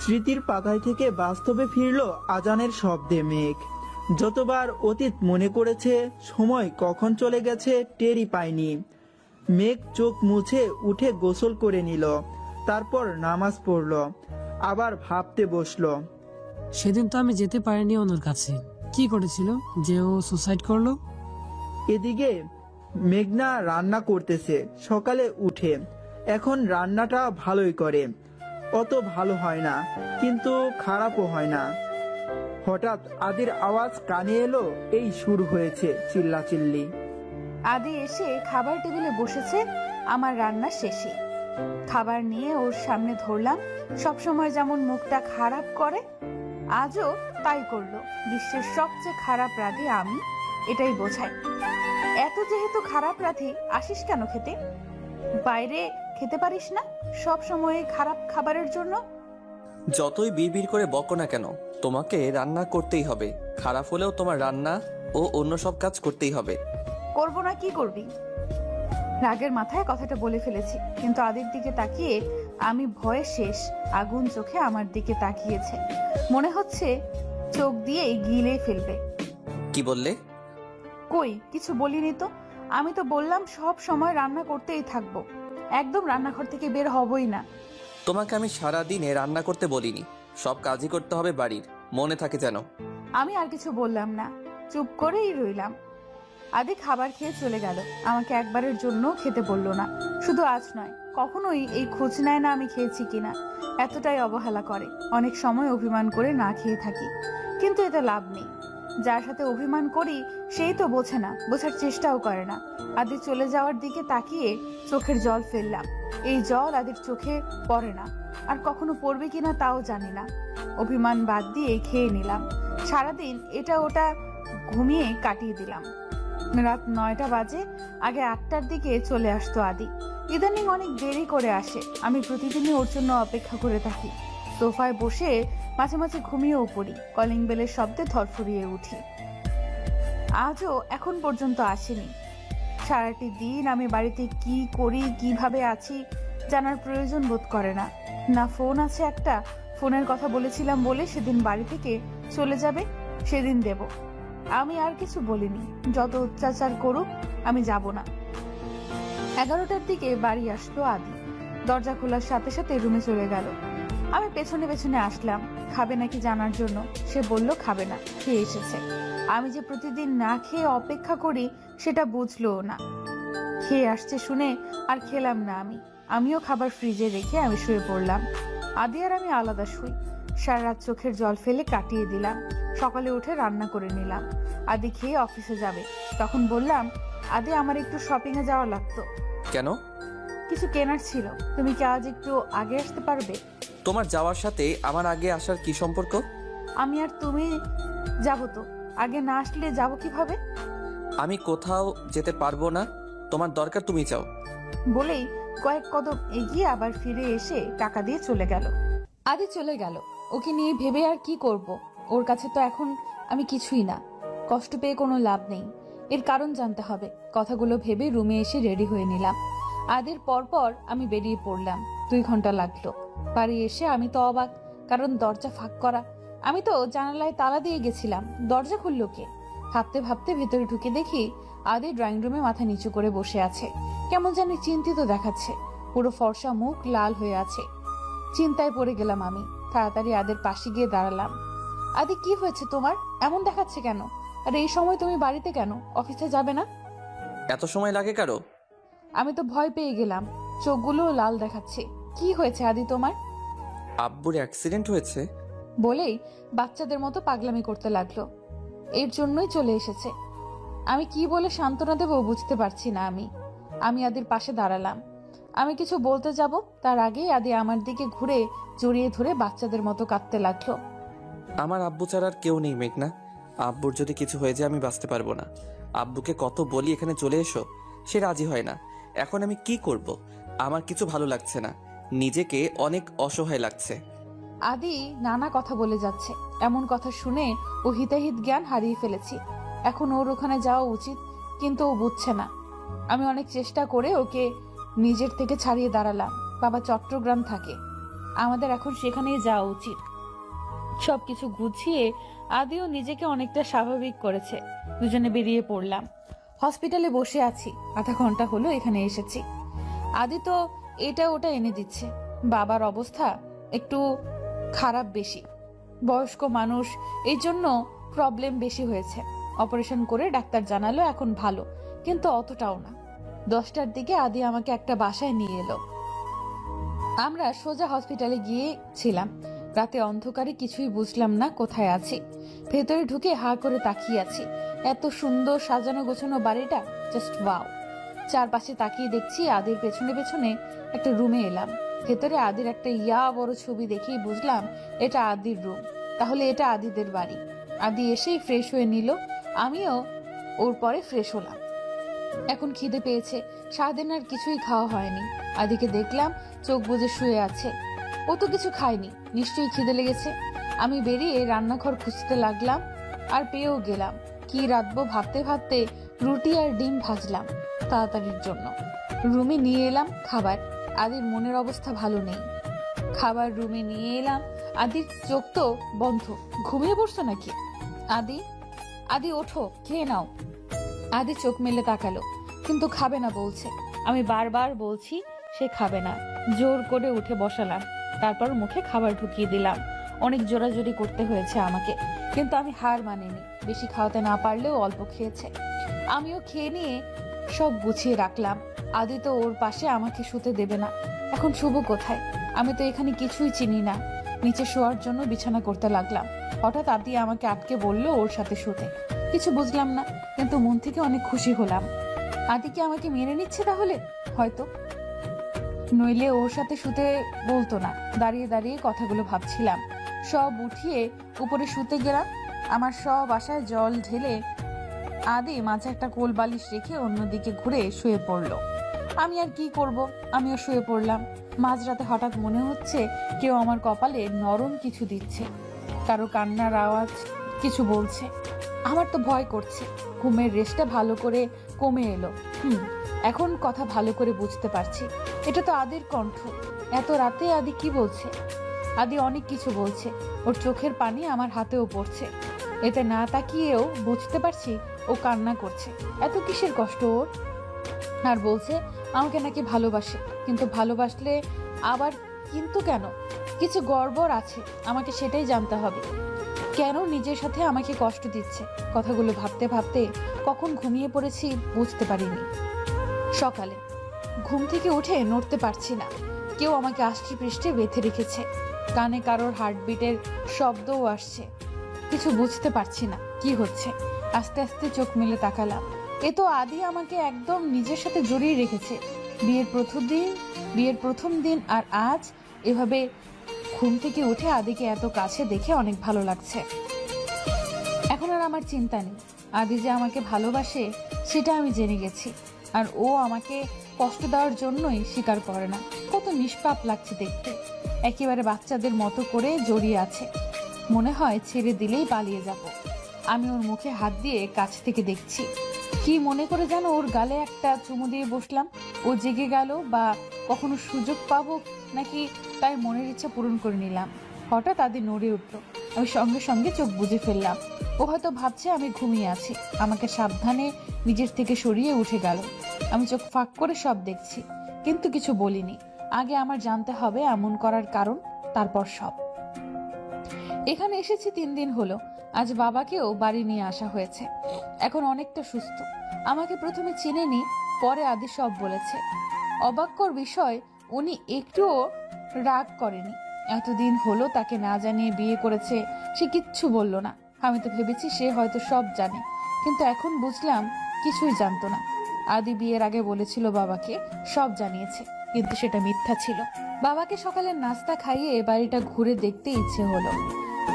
E: স্মৃতির পাতায় থেকে বাস্তবে ফিরল আজানের শব্দে মেঘ। যতবার অতীত মনে করেছে, সময় কখন চলে গেছে টেরই পায়নি। মেঘ চোখ মুছে উঠে গোসল করে নিল, তারপর নামাজ পড়ল, আবার ভাবতে বসলো।
C: সেদিন তো আমি যেতে পারিনি অনুর কাছে। কি করেছিল যে ও সুসাইড করলো?
E: এদিকে মেঘনা রান্না করতেছে সকালে উঠে। এখন রান্নাটা ভালোই করে, অত ভালো হয় না, কিন্তু খারাপও হয় না। হঠাৎ আদির আওয়াজ কানে এলো, এই শুরু হয়েছে চিল্লাচিল্লি।
A: আদি এসে খাবার টেবিলে বসেছে আমার রান্না শেষে। খাবার নিয়ে ওর সামনে ধরলাম। সবসময় যেমন মুখটা খারাপ করে, আজও তাই করলো। বিশ্বের সবচেয়ে খারাপ রাধি আমি, এটাই বোঝাই। এত যেহেতু খারাপ রাধি, আসিস কেন খেতে? বাইরে খেতে পারিস না সব সময় খারাপ খাবারের জন্য?
B: যতই বিড়বিড় করে বকো না কেন, তোমাকে রান্না করতেই হবে। খারাপ হলেও তোমার রান্না ও অন্য সব কাজ করতেই হবে।
A: করবো না কি করবি? রাগের মাথায় কথাটা বলে ফেলেছি, কিন্তু আদির দিকে তাকিয়ে আমি ভয়ে শেষ। আগুন চোখে আমার দিকে তাকিয়েছে, মনে হচ্ছে চোখ দিয়ে গিলে ফেলবে।
B: কি বললে?
A: কই কিছু বলিনি তো। আমি তো বললাম সব সময় রান্না করতেই থাকবো, একদম রান্নাঘর থেকে বের হবই না।
B: তোমাকে আমি সারাদিনে রান্না করতে বলিনি, সব কাজই করতে হবে বাড়ির, মনে থাকে যেন।
A: আমি আর কিছু বললাম না, চুপ করেই রইলাম। আদি খাবার খেয়ে চলে গেল। আমাকে একবারের জন্য খেতে বললো না। শুধু আজ নয়, কখনোই এই খোঁজ নেয় না আমি খেয়েছি কিনা। এতটাই অবহেলা করে। অনেক সময় অভিমান করে না খেয়ে থাকি, কিন্তু এতে লাভ নেই। যার সাথে অভিমান করি সেই তো বোঝে না, বোঝার চেষ্টাও করে না। আদি চলে যাওয়ার দিকে তাকিয়ে চোখের জল ফেললাম। এই জল আদির চোখে পড়ে না, আর কখনো পড়বে কিনা তাও জানি না। অভিমান বাদ দিয়ে খেয়ে নিলাম। সারাদিন এটা ওটা ঘুমিয়ে কাটিয়ে দিলাম। রাত 9টা বাজে, আগে 8টার দিকে চলে আসতো আদি। ইদানিং অনেক দেরি করে আসে। আমি প্রতিদিনই ওর জন্য অপেক্ষা করে থাকি। সোফায় বসে মাঝে মাঝে ঘুমিয়েও পড়ি। কলিং বেলের শব্দে ধরফরিয়ে উঠি। আজও এখন পর্যন্ত আসেনি। সারাটি দিন আমি বাড়িতে কি করি, কিভাবে আছি জানার প্রয়োজন বোধ করে না। না ফোন আছে একটা, ফোনের কথা বলেছিলাম বলে সেদিন বাড়ি থেকে চলে যাবে, সেদিন দেব। আমি আর কিছু বলিনি। যত অত্যাচার করুক আমি যাব না। 11টার দিকে বাড়ি আসলো আদি। দরজা খোলার সাথে সাথে রুমে চলে গেল। আমি পেছনে পেছনে আসলাম খাবে নাকি জানার জন্য। সে বলল খাবে না, খেয়ে এসেছে। আমি যে প্রতিদিন না খেয়ে অপেক্ষা করি সেটা বুঝলো না। খেয়ে আসছে শুনে আর খেলাম না। আমিও খাবার ফ্রিজে রেখে আমি শুয়ে পড়লাম। আদি আর আমি আলাদা শুই। সারা রাত চোখের জল ফেলে কাটিয়ে দিলাম। সকালে উঠে রান্না করে নিলাম। আদি খেয়ে অফিসে যাবে। তখন বললাম, আদি আমার একটু শপিং এ যাওয়া লাগতো।
B: কেন?
A: কিছু কেনার ছিল। তুমি কি আজ একটু আগে আসতে পারবে?
B: তোমার যাওয়ার সাথে আমার আগে আসার কি সম্পর্ক?
A: আমি আর তুমি যাবো তো, আগে না আসলে যাবো কিভাবে?
B: আমি কোথাও যেতে পারবো না, তোমার দরকার তুমি যাও।
A: বলেই কয়েক কদম এগিয়ে আবার ফিরে এসে টাকা দিয়ে চলে গেল। আদি চলে গেল। ওকে নিয়ে ভেবে আর কি করব? ওর কাছে তো এখন আমি কিছুই না। কষ্ট পেয়ে কোনো লাভ নেই। এর কারণ জানতে হবে। কথাগুলো ভেবে রুমে এসে রেডি হয়ে নিলাম। আদির পরপর আমি বেরিয়ে পড়লাম। 2 ঘন্টা লাগলো। বাড়ি এসে আমি তো অবাক, কারণ দরজা ফাঁক করা। আমি তো জানালায় তালা দিয়ে গেছিলাম, দরজা খুললো কে? ভাবতে ভাবতে ভেতরে ঢুকে দেখি আদি ড্রয়িং রুমে মাথা নিচু করে বসে আছে। কেমন জানি চিন্তিত দেখাচ্ছে। পুরো ফর্সা মুখ লাল হয়ে আছে। চিন্তায় পড়ে গেলাম আমি। তাড়াতাড়ি আদির পাশে গিয়ে দাঁড়ালাম। আদি, কি হয়েছে তোমার? এমন দেখাচ্ছে কেন? আর এই সময় তুমি বাড়িতে কেন? অফিসে যাবে না?
B: এত সময় লাগে কারো?
A: আমি তো ভয় পেয়ে গেলাম। চোখগুলো লাল দেখাচ্ছে। কি হয়েছে আদি তোমার?
B: আব্বুর অ্যাক্সিডেন্ট হয়েছে
A: বলেই বাচ্চাদের মতো পাগলামি করতে লাগলো। এর জন্যই চলে এসেছে। আমি কি বলে সান্ত্বনা দেবো বুঝতে পারছি না। আমি আদির পাশে দাঁড়ালাম। আমি কিছু বলতে যাব, তার আগেই আদি আমার দিকে ঘুরে জড়িয়ে ধরে বাচ্চাদের মতো কাঁদতে লাগলো।
B: আমার আব্বু ছাড়া আর কেউ নেই মেঘনা। আব্বুর যদি কিছু হয়ে যায় আমি বাঁচতে পারবো না। আব্বুকে কত বলি এখানে চলে এসো, সে রাজি হয় না। এখন আমি কি করব? আমার কিছু ভালো লাগছে না, নিজেকে অনেক অসহায় লাগছে।
A: আদি নানা কথা বলে যাচ্ছে। এমন কথা শুনে ও হিতাহিত জ্ঞান হারিয়ে ফেলেছি। এখন ওর ওখানে যাওয়া উচিত, কিন্তু ও বুঝছে না। আমি অনেক চেষ্টা করে ওকে নিজের থেকে ছাড়িয়ে দাঁড়ালাম। বাবা চট্টগ্রাম থাকে, আমাদের এখন সেখানেই যাওয়া উচিত। সবকিছু গুছিয়ে আদিও নিজেকে অনেকটা স্বাভাবিক করেছে। দুজনে বেরিয়ে পড়লাম। হসপিটালে বসে আছি। আধা ঘন্টা হলো এখানে এসেছি। আদি তো এটা ওটা এনে দিচ্ছে। বাবার অবস্থা একটু খারাপ বেশি, বয়স্ক মানুষ, এই জন্য প্রবলেম বেশি হয়েছে। অপারেশন করে ডাক্তার জানালো এখন ভালো, কিন্তু অতটাও না। 10টার দিকে আদি আমাকে একটা বাসায় নিয়ে এলো। আমরা সোজা হসপিটালে গিয়েছিলাম। রাতে অন্ধকারে কিছুই বুঝলাম না কোথায় আছি। ভেতরে ঢুকে হা করে তাকিয়ে আছি। এত সুন্দর সাজানো গোছানো বাড়িটা, জাস্ট ওয়াও। চারপাশে তাকিয়ে দেখছি আদির পেছনে পেছনে একটা রুমে এলাম। ভেতরে আদির একটা বড় ছবি দেখেই বুঝলাম এটা আদির রুম। তাহলে এটা আদিদের বাড়ি। আদি এসেই ফ্রেশ হয়ে নিল, আমিও ওর পরে ফ্রেশ হলাম। এখন খিদে পেয়েছে। সারাদিন আর কিছুই খাওয়া হয়নি। আদিকে দেখলাম চোখ বুজে শুয়ে আছে। ও তো কিছু খায়নি, নিশ্চয়ই খিদে লেগেছে। আমি বেরিয়ে রান্নাঘর খুঁজতে লাগলাম, আর পেয়েও গেলাম। কি রাঁধবো ভাবতে ভাবতে রুটি আর ডিম ভাজলাম তাড়াতাড়ির জন্য। রুমে নিয়ে এলাম খাবার। আদির মনের অবস্থা ভালো নেই। খাবার রুমে নিয়ে এলাম। আদির চোখ তো বন্ধ। ঘুমিয়ে পড়ছো নাকি? আদি, আদি ওঠো, খেয়ে নাও। আদি চোখ মেলে তাকালো, কিন্তু খাবে না বলছে। আমি বারবার বলছি সে খাবে না। জোর করে উঠে বসালাম, তারপর মুখে খাবার ঢুকিয়ে দিলাম। অনেক জোরাজোরি করতে হয়েছে আমাকে, কিন্তু আমি হার মানিনি। বেশি খাওয়াতে না পারলেও অল্প খেয়েছে। আমিও খেয়ে নিয়ে সব গুছিয়ে রাখলাম। আদি তো ওর পাশে আমাকে শুতে দেবে না। এখন শুভ কোথায়? আমি তো এখানে কিছুই চিনি না। নিচে শোয়ার জন্য বিছানা করতে লাগলাম। হঠাৎ আদি আমাকে আটকে বলল ওর সাথে শুতে। কিছু বুঝলাম না, কিন্তু মন থেকে অনেক খুশি হলাম। আদি কি আমাকে মেনে নিচ্ছে তাহলে? হয়তো, নইলে ওর সাথে শুতে বলতো না। দাঁড়িয়ে দাঁড়িয়ে কথাগুলো ভাবছিলাম। সব উঠিয়ে উপরে শুতে গেলাম। আমার সব আশায় জল ঢেলে আদি মাঝে একটা কোল বালিশ রেখে অন্যদিকে ঘুরে শুয়ে পড়লো। আমি আর কি করব, আমিও শুয়ে পড়লাম। মাঝরাতে হঠাৎ মনে হচ্ছে কেউ আমার কপালে নরম কিছু দিচ্ছে, কারো কান্নার আওয়াজ, কিছু বলছে। আমার তো ভয় করছে। ঘুমের রেস্টটা ভালো করে কমে এলো। এখন কথা ভালো করে বুঝতে পারছি। এটা তো আদির কণ্ঠ। এত রাতে আদি কি বলছে? আদি অনেক কিছু বলছে। ওর চোখের পানি আমার হাতেও পড়ছে। এতে না তাকিয়েও বুঝতে পারছি ও কান্না করছে। এত কিসের কষ্ট ওর? আর বলছে আমাকে নাকি ভালোবাসে, কিন্তু ভালোবাসলে আবার কিন্তু কেন? কিছু গড়বড় আছে, আমাকে সেটাই জানতে হবে। কেন নিজের সাথে আমাকে কষ্ট দিচ্ছে? কথাগুলো ভাবতে ভাবতে কখন ঘুমিয়ে পড়েছি বুঝতে পারিনি। সকালে ঘুম থেকে উঠে নড়তে পারছি না। কেউ আমাকে আষ্টি পৃষ্ঠে বেঁধে রেখেছে। কানে কারোর হার্টবিটের শব্দও আসছে। কিছু বুঝতে পারছি না কি হচ্ছে। আস্তে আস্তে চোখ মেলে তাকালাম। এ তো আদি আমাকে একদম নিজের সাথে জড়িয়ে রেখেছে। বিয়ের প্রথম দিন আর আজ এভাবে ঘুম থেকে উঠে আদিকে এত কাছে দেখে অনেক ভালো লাগছে। এখন আর আমার চিন্তা নেই। আদি যে আমাকে ভালোবাসে সেটা আমি জেনে গেছি। আর ও আমাকে কষ্ট দেওয়ার জন্যই স্বীকার করে না। কত নিষ্পাপ লাগছে দেখতে। একেবারে বাচ্চাদের মতো করে জড়িয়ে আছে। মনে হয় ছেড়ে দিলেই পালিয়ে যাব। আমি ওর মুখে হাত দিয়ে কাছ থেকে দেখছি। কি মনে করে যেন ওর গালে একটা চুমু দিয়ে বসলাম। ও জেগে গেল বা কখনো সুযোগ পাবো নাকি তাই মনের ইচ্ছা পূরণ করে নিলাম। হঠাৎ আদি নড়ে উঠল। আমি সঙ্গে সঙ্গে চোখ বুজে ফেললাম। ও হয়তো ভাবছে আমি ঘুমিয়ে আছি। আমাকে সাবধানে নিজের থেকে সরিয়ে উঠে গেল। আমি চোখ ফাঁক করে সব দেখছি, কিন্তু কিছু বলিনি। আগে আমার জানতে হবে এমন করার কারণ, তারপর সব। এখানে এসেছি 3 দিন হলো। আজ বাবাকেও বাড়ি নিয়ে আসা হয়েছে। এখন অনেকটা সুস্থ। আমাকে প্রথমে চিনেনি, পরে আদি সব বলেছে। অবাক্যর বিষয়, উনি একটুও রাগ করেনি। এতদিন হলো তাকে না জানিয়ে বিয়ে করেছে, সে কিচ্ছু বলল না। আমি তো ভেবেছি সে হয়তো সব জানে, কিন্তু এখন বুঝলাম কিছুই জানতো না। আদি বিয়ের আগে বলেছিল বাবাকে সব জানিয়েছে, কিন্তু সেটা মিথ্যা ছিল। বাবাকে সকালের নাস্তা খাইয়ে বাড়িটা ঘুরে দেখতে ইচ্ছে হলো।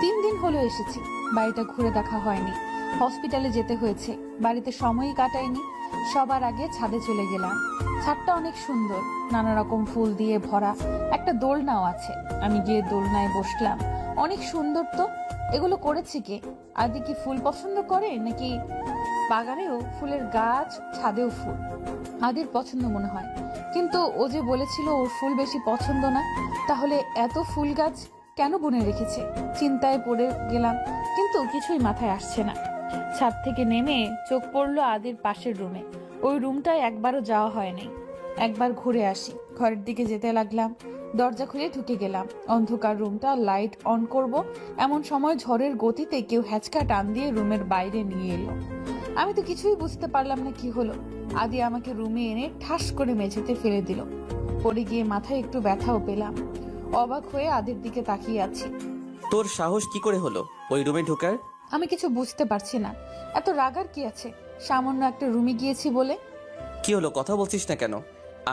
A: 3 দিন হলো এসেছি, বাড়িটা ঘুরে দেখা হয়নি। হসপিটালে যেতে হয়েছে, বাড়িতে সময়ই কাটাইনি। সবার আগে ছাদে চলে গেলাম। ছাদটা অনেক সুন্দর, নানা রকম ফুল দিয়ে ভরা। একটা দোলনাও আছে। আমি গিয়ে দোলনায় বসলাম। অনেক সুন্দর তো। এগুলো করেছে কে? আদি কি ফুল পছন্দ করে নাকি? বাগানেও ফুলের গাছ, ছাদেও ফুল। আদির পছন্দ মনে হয়, কিন্তু ও যে বলেছিল ওর ফুল বেশি পছন্দ না। তাহলে এত ফুল গাছ কেন বুনে রেখেছে? চিন্তায় পড়ে গেলাম, কিন্তু কিছুই মাথায় আসছে না। ছাদ থেকে নেমে চোখ পড়লো আদির পাশের রুমে। ওই রুমটায় একবারও যাওয়া হয়নি। একবার ঘুরে আসি। ঘরের দিকে যেতে লাগলাম। দরজা খুলে ঢুকে গেলাম। অন্ধকার রুমটা, লাইট অন করব এমন সময় ঝড়ের গতিতে কেউ হ্যাচকা টান দিয়ে রুমের বাইরে নিয়ে এলো। আমি তো কিছুই বুঝতে পারলাম না কি হলো। আদি আমাকে রুমে এনে ঠাস করে মেঝেতে ফেলে দিল। পড়ে গিয়ে মাথায় একটু ব্যথাও পেলাম। অবাক হয়ে আদির দিকে তাকিয়ে আছি।
B: তোর সাহস কি করে হলো ওই রুমে ঢোকার?
A: আমি কিছু বুঝতে পারছি না। এত রাগার কি আছে? সামান্য একটা রুমে গিয়েছি বলে।
B: কি হলো, কথা বলছিস না কেন?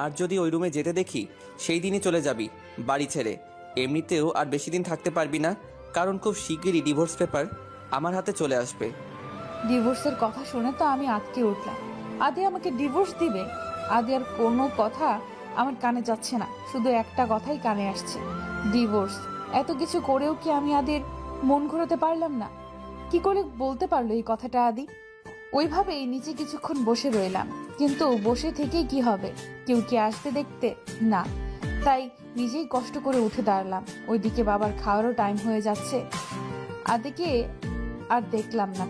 B: আর যদি ওই রুমে যেতে দেখি, সেই দিনই চলে যাবি বাড়ি ছেড়ে। এমনিতেও আর বেশি দিন থাকতে পারবি না, কারণ খুব শিগগিরই ডিভোর্স পেপার আমার হাতে চলে আসবে।
A: ডিভোর্সের কথা শুনে তো আমি আটকে উঠলাম। আদি আমাকে ডিভোর্স দিবে? আদি আর কোনো কথা আমার কানে যাচ্ছে না। শুধু একটা কথাই কানে আসছে, ডিভোর্স। এত কিছু করেও কি আমি আদির মন ঘোরাতে পারলাম না? কি করে বলতে পারলো এই কথাটা আদি? ওইভাবেই নিচে কিছুক্ষণ বসে রইলাম, কিন্তু বসে থেকেই কি হবে? কেউ কি আসবে দেখতে? না। তাই নিজেই কষ্ট করে উঠে দাঁড়ালাম। ওইদিকে বাবার খাওয়ারও টাইম হয়ে যাচ্ছে। আদিকে আর দেখলাম না।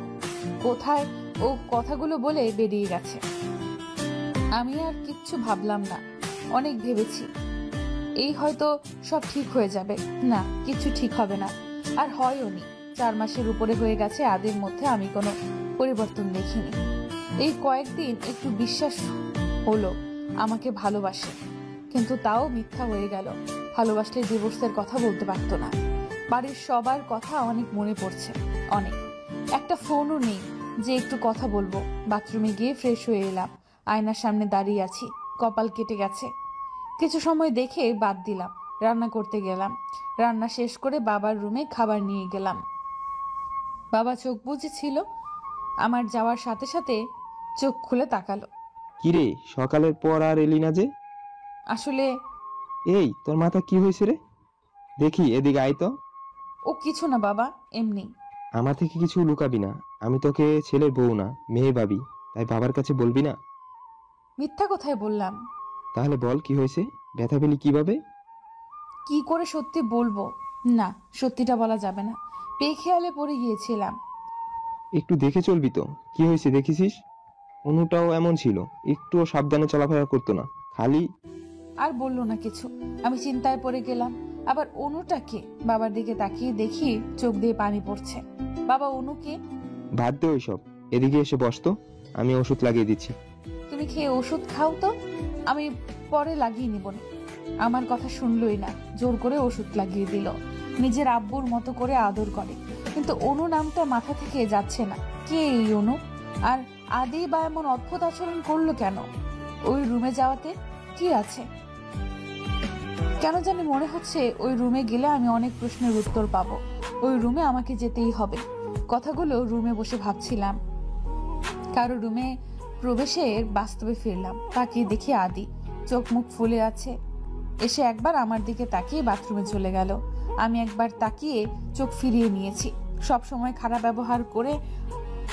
A: কোথায় ও কথাগুলো বলে বেরিয়ে গেছে। আমি আর কিচ্ছু ভাবলাম না। অনেক ভেবেছি এই হয়তো সব ঠিক হয়ে যাবে। না, কিছু ঠিক হবে না। আর হয়ও নি। 4 মাসের উপরে হয়ে গেছে। আদির মধ্যে আমি কোনো পরিবর্তন দেখিনি। এই কয়েকদিন একটু বিশ্বাস হলো আমাকে ভালোবাসে, কিন্তু তাও মিথ্যা হয়ে গেল। ভালোবাসলে ডিভোর্সের কথা বলতে পারতো না। বাড়ির সবার কথা অনেক মনে পড়ছে, অনেক। একটা ফোনও নেই যে একটু কথা বলবো। বাথরুমে গিয়ে ফ্রেশ হয়ে এলাম, আয়নার সামনে দাঁড়িয়ে আছি, কপাল কেটে গেছে। কিছু সময় দেখে বাদ দিলাম, রান্না করতে গেলাম। রান্না শেষ করে বাবার রুমে খাবার নিয়ে গেলাম। বাবা চোখ বুজেছিল, আমার যাওয়ার সাথে সাথে চোখ খুলে তাকালো।
D: কিরে, সকালের পর আর এলি না যে?
A: আসলে
D: এই, তোর মাথা কি হয়েছে রে? দেখি, এদিকে আয় তো।
A: ও কিছু না বাবা, এমনি।
D: আমার থেকে কিছু লুকাবি না। আমি তোকে ছেলের বউ না, মেয়ে ভাবি, তাই বাবার কাছে বলবি না।
A: মিথ্যা কোথায় বললাম?
D: তাহলে বল, কি হয়েছে? ব্যথা পেলি কিভাবে?
A: কি করে সত্যি বলবো? না, সত্যিটা বলা যাবে না। বেখেয়ালে পড়ে গিয়েছিলাম।
D: একটু দেখে চলবি তো, কি হয়েছে দেখেছিস? অনুটাও এমন ছিল, একটুও সাবধানে চলাফেরা করতো না, খালি।
A: আর বললো না কিছু। আমি চিন্তায় পড়ে গেলাম। আবার অনুটাকে বাবার দিকে তাকিয়ে দেখি চোখ দিয়ে পানি পড়ছে। বাবা, অনুকে?
D: বাদ দে ওইসব, এদিকে এসে বসতো, আমি ওষুধ লাগিয়ে দিচ্ছি।
A: তুমি খেয়ে ওষুধ খাও তো, আমি পরে লাগিয়ে নিব না। আমার কথা শুনলই না, জোর করে ওষুধ লাগিয়ে দিল। নিজের আব্বুর মতো করে আদর করে, কিন্তু অনু নামটা মাথা থেকে যাচ্ছে না। কে এই অনু? আর আদি বা এমন অদ্ভুত আচরণ করলো কেন? ওই রুমে যাওয়াতে কি আছে? কেন জানি মনে হচ্ছে ওই রুমে গেলে আমি অনেক প্রশ্নের উত্তর পাবো। ওই রুমে আমাকে যেতেই হবে। কথাগুলো রুমে বসে ভাবছিলাম। কারো রুমে প্রবেশের বাস্তবে ফিরলাম, তাকিয়ে দেখি আদি চোখ মুখ ফুলে আছে। এসে একবার আমার দিকে তাকিয়ে বাথরুমে চলে গেল। আমি একবার তাকিয়ে চোখ ফিরিয়ে নিয়েছি। সব সময় খারাপ ব্যবহার করে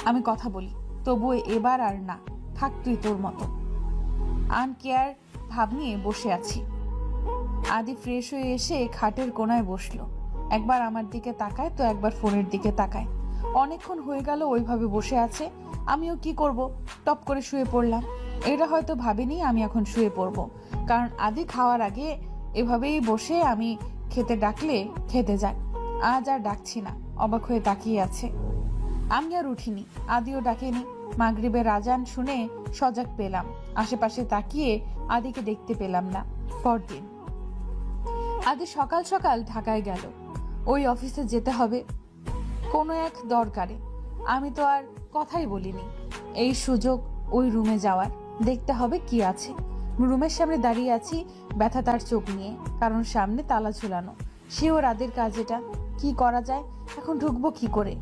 A: আমি কথা বলি, তবুও এবার আর না। থাক তুই তোর মতো। আনকেয়ার ভাব নিয়ে বসে আছি। আদি ফ্রেশ হয়ে এসে খাটের কোনায় বসলো। একবার আমার দিকে তাকায় তো একবার ফোনের দিকে তাকায়। অনেকক্ষণ হয়ে গেল ওইভাবে বসে আছে। আমিও কি করব, টপ করে শুয়ে পড়লাম। এটা হয়তো ভাবিনি আমি এখন শুয়ে পড়বো, কারণ আদি খাওয়ার আগে এভাবেই বসে আমি খেতে ডাকলে খেতে যায়। আজ আর ডাকছি না, অবাক হয়ে তাকিয়ে আছে। আমি আর উঠিনি, আদিও ডাকেনি। মাগরিবের আজান শুনে সজাগ পেলাম। আশেপাশে তাকিয়ে আদিকে দেখতে পেলাম না। পরদিন আদি সকাল সকাল ঢাকায় গেল। ওই অফিসে যেতে হবে কোনো এক দরকারে। আমি তো আর কথাই বলিনি। এই সুযোগ ওই রুমে যাওয়ার, দেখতে হবে কি আছে। রুমের সামনে দাঁড়িয়ে আছি, ব্যথা তার চোখ নিয়ে, কারণ সামনে তালা ঝুলানো। সেও রাতের কাজ, এটা কি করা যায়? এখন ঢুকবো কি করে?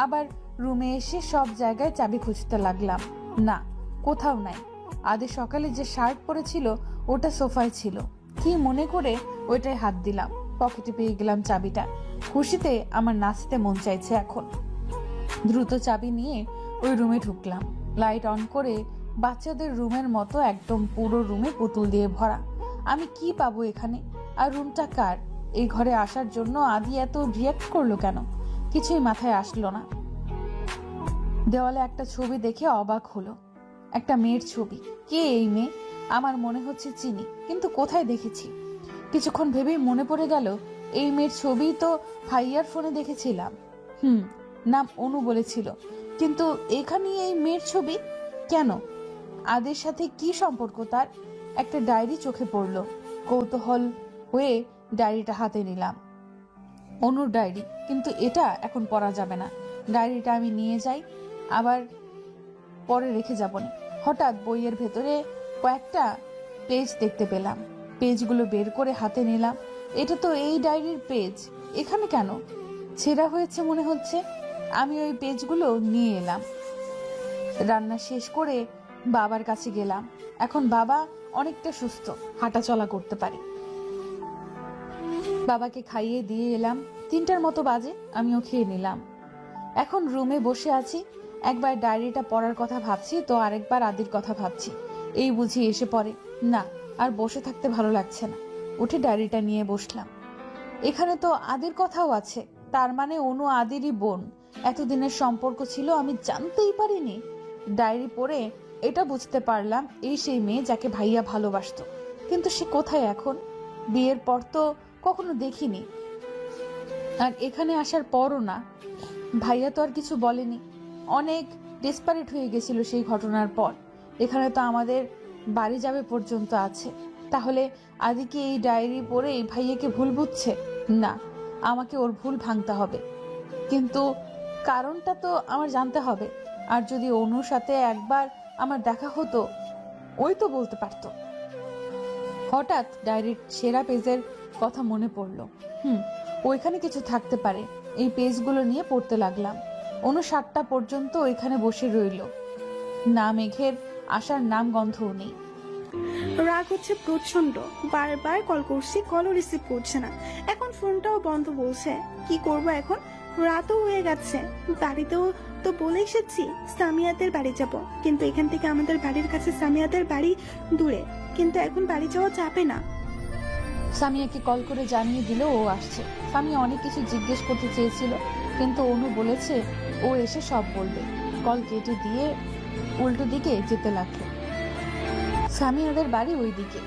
A: আবার রুমে এসে সব জায়গায় চাবি খুঁজতে লাগলাম, না, কোথাও নাই। আদি সকালে যে শার্ট পরেছিল ওটা সোফায় ছিল। কি মনে করে ওইটাই হাত দিলাম, পকেটে পেয়ে গেলাম চাবিটা। খুশিতে আমার নাচতে মন চাইছে এখন। দ্রুত চাবি নিয়ে ওই রুমে ঢুকলাম। লাইট অন করে বাচ্চাদের রুমের মতো একদম পুরো রুমে পুতুল দিয়ে ভরা। আমি কি পাবো এখানে? আর রুমটা কার? এই ঘরে আসার জন্য আদি এত রিয়াক্ট করলো কেন? কিছুই মাথায় আসলো না। দেওয়ালে একটা ছবি দেখে অবাক হলো। একটা মেয়ের ছবি। কে এই মেয়ে? আমার মনে হচ্ছে চিনি, কিন্তু কোথায় দেখেছি? কিছুক্ষণ ভেবেই মনে পড়ে গেল এই মেয়ের ছবি তো ভাইয়ার ফোনে দেখেছিলাম। নাম অনু বলেছিল, কিন্তু এখানে এই মেয়ের ছবি কেন? আদের সাথে কি সম্পর্ক তার? একটা ডায়েরি চোখে পড়লো। কৌতূহল হয়ে ডায়েরিটা হাতে নিলাম। অনুর ডায়েরি, কিন্তু এটা এখন পড়া যাবে না। ডায়েরিটা আমি নিয়ে যাই, আবার পরে রেখে যাব না। হঠাৎ বইয়ের ভেতরে কয়েকটা পেজ দেখতে পেলাম। পেজগুলো বের করে হাতে নিলাম। এটা তো এই ডায়েরির পেজ, এখানে কেন? ছেঁড়া হয়েছে মনে হচ্ছে। আমি ওই পেজগুলো নিয়ে এলাম। রান্না শেষ করে বাবার কাছে গেলাম। এখন বাবা অনেকটা সুস্থ, হাঁটা চলা করতে পারে। বাবাকে খাইয়ে দিয়ে এলাম। 3টার মতো বাজে, আমিও খেয়ে নিলাম। এখন রুমে বসে আছি। একবার ডায়েরিটা পড়ার কথা ভাবছি তো আরেকবার আদির কথা ভাবছি। এই বুঝি এসে পড়ে। না, আর বসে থাকতে ভালো লাগছে না। উঠে ডায়েরিটা নিয়ে বসলাম। এখানে তো আদির কথাও আছে, তার মানে অনু আদিরই বোন। এতদিনের সম্পর্ক ছিল, আমি জানতেই পারিনি। ডায়েরি পড়ে এটা বুঝতে পারলাম এই সেই মেয়ে যাকে ভাইয়া ভালোবাসতো। কিন্তু সে কোথায় এখন? বিয়ের পর তো কখনো দেখিনি, আর এখানে আসার পরও না। ভাইয়া তো আর কিছু বলেনি। অনেক ডেসপারেট হয়ে গেছিল সেই ঘটনার পর। এখানে তো আমাদের বাড়ি যাবে পর্যন্ত আছে। তাহলে আদি কি এই ডায়েরি পড়ে এই ভাইয়াকে ভুল বুঝছে? না, আমাকে ওর ভুল ভাঙতে হবে, কিন্তু কারণটা তো আমার জানতে হবে। আর যদি অনুর সাথে একবার আমার দেখা হতো, ওই তো বলতে পারতো। হঠাৎ ডায়েরির সেরা পেজের কথা মনে পড়লো। ওইখানে কিছু থাকতে পারে। এই পেজগুলো নিয়ে পড়তে লাগলাম। অনু 7টা পর্যন্ত ওইখানে বসে রইল। না মেঘের আসার নাম গন্ধও নেই।
I: রাগ হচ্ছে প্রচন্ড, বারবার কল করছি, কলও রিসিভ করছে না। এখন ফোনটাও বন্ধ বলছে। কি করব এখন? রাতও হয়ে গেছে। বাড়িতেও তো বলে এসেছি সামিয়াদের বাড়ি যাব, কিন্তু এখান থেকে আমাদের বাড়ির কাছে সামিয়াদের বাড়ি দূরে, কিন্তু এখন বাড়ি যাওয়া যাবে না।
A: সামিয়াকে কল করে জানিয়ে দিল ও আসছে। সামিয়া অনেক কিছু জিজ্ঞেস করতে চেয়েছিল, কিন্তু অনু বলেছে ও এসে সব বলবে। কল কেটে দিয়ে উল্টো দিকে যেতে লাগলো। সামিয়াদের বাড়ি ওই দিকে।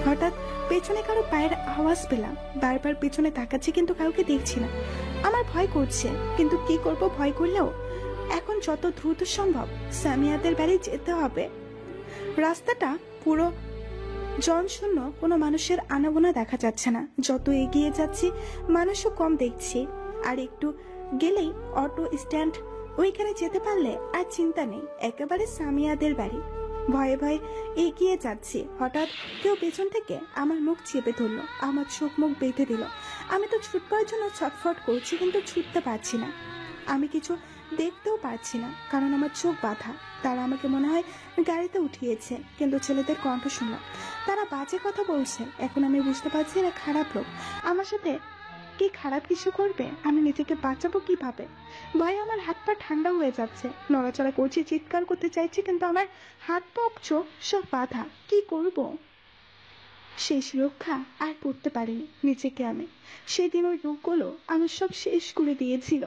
I: হঠাৎ পেছনে কারো পায়ের আওয়াজ পেলাম। বারবার পেছনে তাকাচ্ছি, কিন্তু কাউকে দেখছি না। আমার ভয় করছে, কিন্তু কি করব? ভয় করলেও এখন যত দ্রুত সম্ভব সামিয়াদের বাড়ি যেতে হবে। রাস্তাটা পুরো জনশূন্য, কোনো মানুষের আনাগোনা দেখা যাচ্ছে না। যত এগিয়ে যাচ্ছি মানুষও কম দেখছি। আর একটু গেলেই অটো স্ট্যান্ড, ওইখানে যেতে পারলে আর চিন্তা নেই, একেবারে সামিয়াদের বাড়ি। ভয়ে ভয়ে এগিয়ে যাচ্ছি। হঠাৎ কেউ পেছন থেকে আমার মুখ চেপে ধরলো, আমার চোখ মুখ বেঁধে দিল। আমি তো ছুটবার জন্য ছটফট করছি, কিন্তু ছুটতে পারছি না। আমি কিছু দেখতেও পারছি না, কারণ আমার চোখ বাঁধা। তারা আমাকে মনে হয় গাড়িতে উঠিয়েছে, কিন্তু ছেলেদের কণ্ঠ শুনলাম, তারা বাজে কথা বলছে। এখন আমি বুঝতে পারছি এরা খারাপ লোক। আমার সাথে কি খারাপ কিছু করবে? আমি নিজেকে বাঁচাবো কিভাবে? ভয়ে আমার হাত পা ঠান্ডা হয়ে যাচ্ছে। নড়াচড়া করছি, চিৎকার করতে চাইছি, কিন্তু আমার হাত পা চোখ সব বাঁধা। কি করব? শেষ রক্ষা আর পড়তে পারিনি নিজেকে আমি। সেদিন ওই রোগগুলো আমার সব শেষ করে দিয়েছিল।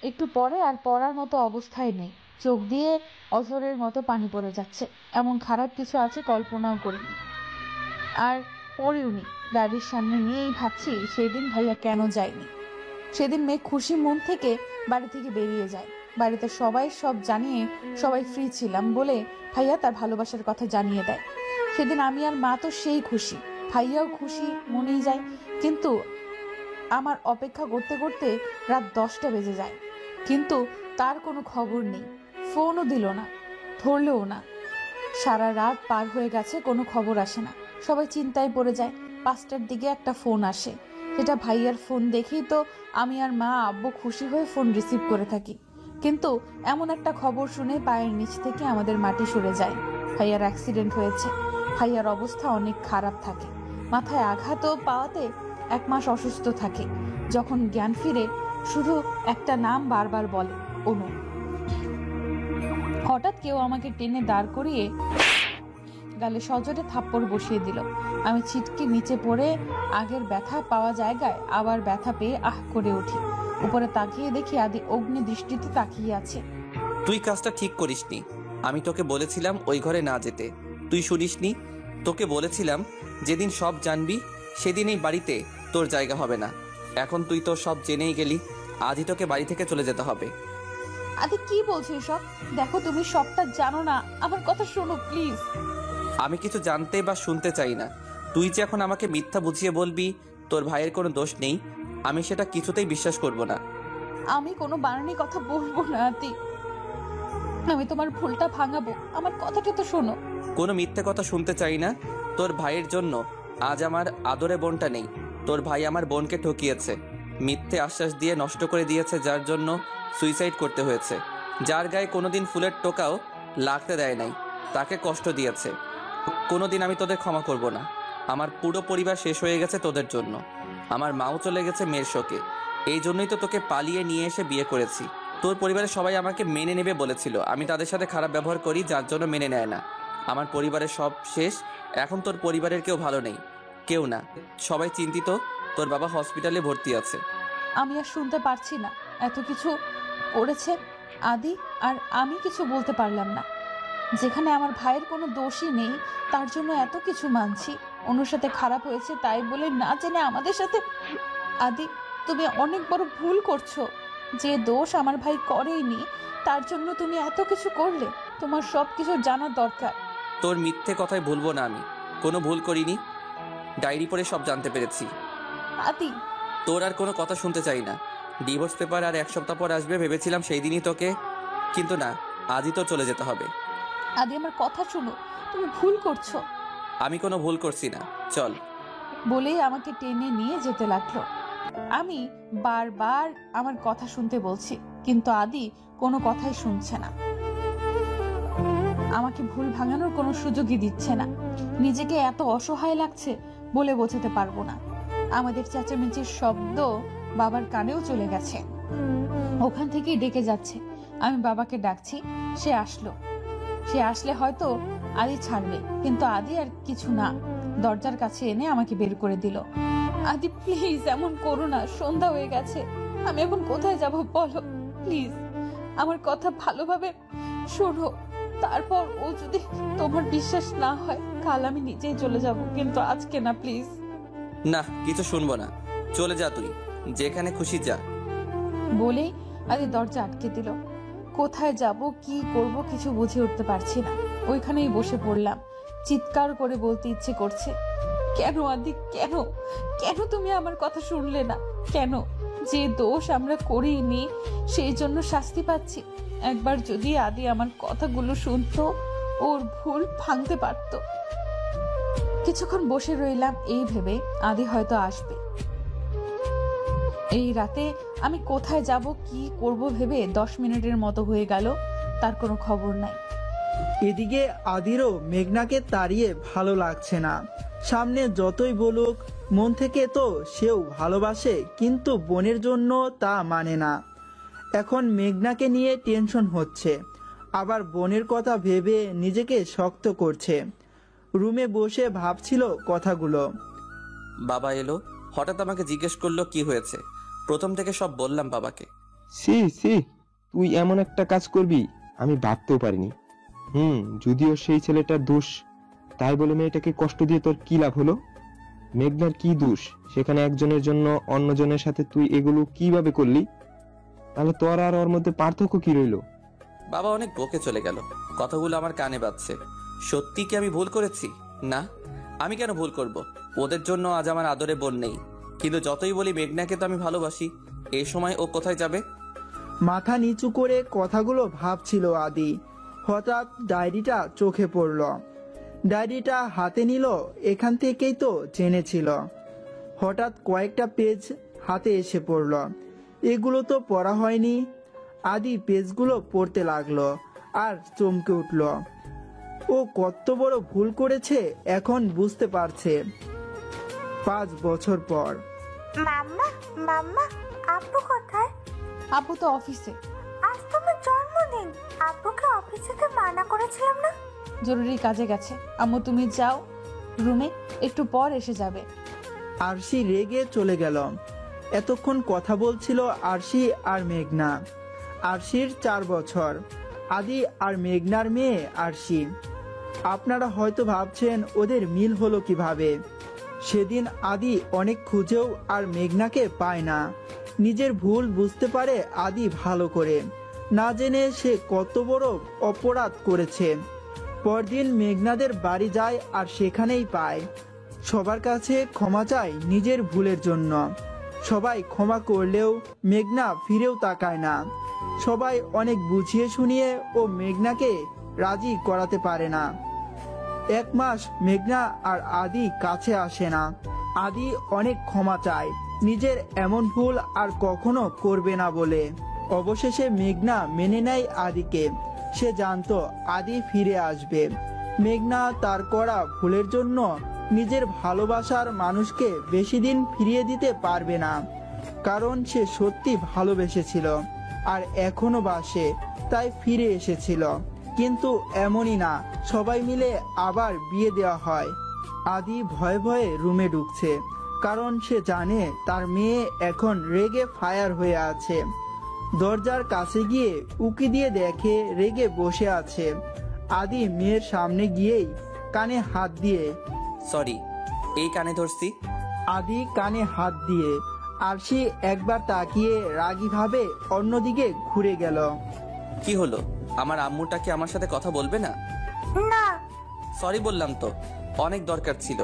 A: একটু পরে আর পড়ার মতো অবস্থায় নেই। চোখ দিয়ে অঝরের মতো পানি পড়ে যাচ্ছে। এমন খারাপ কিছু আছে কল্পনাও করিনি, আর পড়েওনি। গাড়ির সামনে নিয়েই ভাবছি সেদিন ভাইয়া কেন যায়নি। সেদিন মেয়ে খুশি মন থেকে বাড়ি থেকে বেরিয়ে যায়। বাড়িতে সবাই সব জানিয়ে সবাই ফ্রি ছিলাম বলে ভাইয়া তার ভালোবাসার কথা জানিয়ে দেয়। সেদিন আমি আর মা তো সেই খুশি, ভাইয়াও খুশি মনেই যায়। কিন্তু আমার অপেক্ষা করতে করতে রাত 10টা বেজে যায়, কিন্তু তার কোনো খবর নেই। ফোনও দিল না, ধরলেও না। সারা রাত পার হয়ে গেছে, কোনো খবর আসে না। সবাই চিন্তায় পড়ে যায়। 5টার দিকে একটা ফোন আসে, সেটা ভাইয়ার ফোন। দেখেই তো আমি আর মা আব্বু খুশি হয়ে ফোন রিসিভ করে থাকি। কিন্তু এমন একটা খবর শুনে পায়ের নিচ থেকে আমাদের মাটি সরে যায়। ভাইয়ার অ্যাক্সিডেন্ট হয়েছে। ভাইয়ার অবস্থা অনেক খারাপ থাকে। মাথায় আঘাতও পাওয়াতে 1 মাস অসুস্থ থাকে। যখন জ্ঞান ফিরে শুধু একটা নাম বারবার বলে, অনু। হঠাৎ কেউ আমাকে টেনে দাঁড় করিয়ে গালে সজোরে থাপ্পড় বসিয়ে দিল। আমি ছিটকে নিচে পড়ে আগের ব্যথা পাওয়া জায়গায় আবার ব্যথা পেয়ে আহ করে উঠি। উপরে তাকিয়ে দেখি আদি অগ্নি দৃষ্টিতে তাকিয়ে আছে।
B: তুই কাজটা ঠিক করিসনি। আমি তোকে বলেছিলাম ওই ঘরে না যেতে, তুই শুনিসনি। তোকে বলেছিলাম যেদিন সব জানবি সেদিন এই বাড়িতে তোর জায়গা হবে না। এখন তুই তো সব জেনেই গেলি। আজই তোকে বাড়ি থেকে চলে যেতে হবে।
A: আদি কি বলছো এসব? দেখো তুমি সবটা জানো না, আমার কথা শোনো প্লিজ।
B: আমি কিছু জানতে বা শুনতে চাই না। তুই যে এখন আমাকে মিথ্যা বুঝিয়ে বলবি তোর ভাইয়ের কোনো দোষ নেই, আমি সেটা কিছুতেই বিশ্বাস করব না।
A: আমি কোনো বানানি কথা বলবো না আদি। আমি তোমার ভুলটা ভাঙাবো, আমার কথাটা তো শোনো।
B: কোনো মিথ্যে কথা শুনতে চাই না। তোর ভাইয়ের জন্য আজ আমার আদরে বোনটা নেই। তোর ভাই আমার বোনকে ঠকিয়েছে, মিথ্যে আশ্বাস দিয়ে নষ্ট করে দিয়েছে, যার জন্য সুইসাইড করতে হয়েছে। যার গায়ে কোনোদিন ফুলের টোকাও লাগতে দেয় নাই, তাকে কষ্ট দিয়েছে। কোনোদিন আমি তোদের ক্ষমা করব না। আমার পুরো পরিবার শেষ হয়ে গেছে তোদের জন্য। আমার মাও চলে গেছে মেয়ের শোকে। এই জন্যই তো তোকে পালিয়ে নিয়ে এসে বিয়ে করেছি। তোর পরিবারের সবাই আমাকে মেনে নেবে বলেছিল, আমি তাদের সাথে খারাপ ব্যবহার করি, যার জন্য মেনে নেয় না। আমার পরিবারের সব শেষ। এখন তোর পরিবারের কেউ ভালো নেই, কেউ না। সবাই চিন্তিত, তোর বাবা হসপিটালে ভর্তি আছে।
A: আমি আর শুনতে পারছি না। এত কিছু করেছে আদি, আর আমি কিছু বলতে পারলাম না। যেখানে আমার ভাইয়ের কোনো দোষই নেই, তার জন্য এত কিছু মানছি। অনুর সাথে খারাপ হয়েছে তাই বলে না জেনে আমাদের সাথে। আদি, তুমি অনেক বড় ভুল করছো। যে দোষ আমার ভাই করেইনি তার জন্য তুমি এত কিছু করলে? তোমার সব কিছু জানার দরকার।
B: তোর মিথ্যে কথায় ভুলবো না আমি। কোনো ভুল করিনি। ডায়েরি পড়ে সব জানতে পেরেছি।
A: আদি,
B: তোর আর কোনো কথা শুনতে চাই না। ডিভোর্স পেপার আর 1 সপ্তাহ পর আসবে ভেবেছিলাম সেই দিনই তোকে, কিন্তু না, আজই তোর চলে যেতে হবে।
A: আদি আমার কথা শুনো, তুমি ভুল করছো।
B: আমি কোনো ভুল করছি না, চল।
A: বলেই আমাকে টেনে নিয়ে যেতে লাগলো। আমি বারবার আমার কথা শুনতে বলছি, কিন্তু আদি কোনো কথাই শুনছে না। আমাকে ভুল ভাঙানোর কোনো সুযোগই দিচ্ছে না। নিজেকে এত অসহায় লাগছে বলে বোঝাতে পারবো না। আমাদের চেঁচামেচির শব্দ বাবার কানেও চলে গেছে। ওখান থেকেই ডেকে যাচ্ছে। আমি বাবাকে ডাকছি, সে আসলো। সে আসলে হয়তো আদি ছাড়বে, কিন্তু আদি আর কিছু না, দরজার কাছে এনে আমাকে বের করে দিল। আদি প্লিজ এমন করো না, সন্ধ্যা হয়ে গেছে। আমি এখন কোথায় যাব বলো প্লিজ। আমার কথা ভালোভাবে শোনো, তারপর ও যদি তোমার বিশ্বাস না হয় কাল আমি নিজেই চলে যাব, কিন্তু আজকে না প্লিজ।
B: না, কিছু শুনবো না, চলে যা তুই, যেখানে খুশি যা।
A: বলেই আদি দরজা আটকে দিল। কোথায় যাব, কি করব কিছু বুঝে উঠতে পারছি না। ওইখানেই বসে পড়লাম। চিৎকার করে বলতে ইচ্ছে করছে, কেন আদি, কেন কেন তুমি আমার কথা শুনলে না? কেন? যে দোষ আমরা করিনি সেই জন্য শাস্তি পাচ্ছি। একবার যদি আদি আমার কথাগুলো শুনতো, ওর ভুল ভাঙতে পারতো। কিছুক্ষণ বসে রইলাম এই ভেবে আদি হয়তো আসবে। এই রাতে আমি কোথায় যাব, কি করব ভেবে 10 মিনিটের মতো হয়ে গেল, তার কোনো খবর নাই।
E: এদিকে আদিরও মেঘনাকে তাড়িয়ে ভালো লাগছে না। সামনে যতই বলুক, মন থেকে তো সেও ভালোবাসে, কিন্তু বোনের জন্য তা মানে না। এখন মেঘনাকে নিয়ে টেনশন হচ্ছে, আবার বোনের কথা ভেবে নিজেকে শক্ত করছে। রুমে বসে ভাবছিল কথাগুলো।
B: বাবা এলো, হঠাৎ আমাকে জিজ্ঞেস করলো কি হয়েছে। প্রথম থেকে সব বললাম বাবাকে।
D: সি সি, তুই এমন একটা কাজ করবি আমি ভাবতেও পারিনি। যদিও সেই ছেলেটার দোষ, তাই বলে মেয়েটাকে কষ্ট দিয়ে তোর কি লাভ হলো? মেঘনার কি দোষ সেখানে? একজনের জন্য অন্যজনের সাথে তুই এগুলো কিভাবে করলি? তাহলে তোর আর ওর মধ্যে পার্থক্য কি রইলো?
B: বাবা অনেক বকে চলে গেল। কথাগুলো আমার কানে বাজছে। সত্যি কি আমি ভুল করেছি? না, আমি কেন ভুল করব? ওদের জন্য আজ আমার আদরে বোন নেই। কিন্তু যতই বলি মেঘনাকে তো আমি ভালোবাসি, এই সময় ও কোথায় যাবে?
E: মাথা নিচু করে কথাগুলো ভাবছিল আদি। হঠাৎ ডায়েরিটা চোখে পড়ল। ডায়েরিটা হাতে নিল, এখান থেকেই তো জেনেছিল। হঠাৎ কয়েকটা পেজ হাতে এসে পড়ল। এগুলো তো পড়া হয়নি। আদি পেজগুলো পড়তে লাগলো আর চমকে উঠল। ও কত বড় ভুল করেছে এখন বুঝতে পারছে। 5 বছর পর।
J: মাম্মা মাম্মা, আব্বু কোথায়?
A: আব্বু তো অফিসে।
J: আজ তোমার জন্মদিন, আব্বুকে অফিস যেতে মানা করেছিলাম না?
A: জরুরি কাজে গেছে। আম্মু তুমি যাও রুমে, একটু পর এসে যাবে।
E: আরশি রেগে চলে গেল। এতক্ষণ কথা বলছিল আরশি আর মেঘনা। আরশির 4 বছর, আদি আর মেঘনার মেয়ে আরশি। আপনারা হয়তো ভাবছেন ওদের মিল হলো কিভাবে। সেদিন আদি অনেক খুঁজেও আর মেঘনাকে পায় না। নিজের ভুল বুঝতে পারে আদি ভালো করে, না জেনে সে কত বড় অপরাধ করেছে। পরদিন মেঘনাদের বাড়ি যায় আর সেখানেই পায়। সবার কাছে ক্ষমা চায় নিজের ভুলের জন্য। সবাই ক্ষমা করলেও মেঘনা ফিরেও তাকায় না। সবাই অনেক বুঝিয়ে শুনিয়ে ও মেঘনাকে রাজি করাতে পারে না। 1 মাস মেঘনা আর আদি কাছে আসে না। আদি অনেক ক্ষমা চায় নিজের এমন ভুল আর কখনো করবে না বলে। অবশেষে মেঘনা মেনে নেয় আদিকে। সে জানতো আদি ফিরে আসবে। মেঘনা তার করা ভুলের জন্য নিজের ভালোবাসার মানুষকে বেশি দিন ফিরিয়ে দিতে পারবে না, কারণ সে সত্যি ভালোবেসেছিল আর এখনো বাসে, তাই ফিরে এসেছিল। কিন্তু এমনই না, সবাই মিলে আবার বিয়ে দেওয়া হয়। আদি ভয়ে ভয়ে রুমে ঢুকছে, কারণ সে জানে তার মেয়ে এখন রেগে ফায়ার হয়ে আছে। দরজার কাছে গিয়ে উকি দিয়ে দেখে রেগে বসে আছে। আদি মেয়ের সামনে গিয়েই কানে হাত দিয়ে,
B: সরি, এই কানে ধরছি।
E: আদি কানে হাত দিয়ে আরশি একবার তাকিয়ে রাগীভাবে অন্যদিকে ঘুরে গেল।
B: কি হলো, আমার আম্মুটা কি আমার সাথে কথা বলবে না?
J: না,
B: সরি বললাম তো, অনেক দরকার ছিল,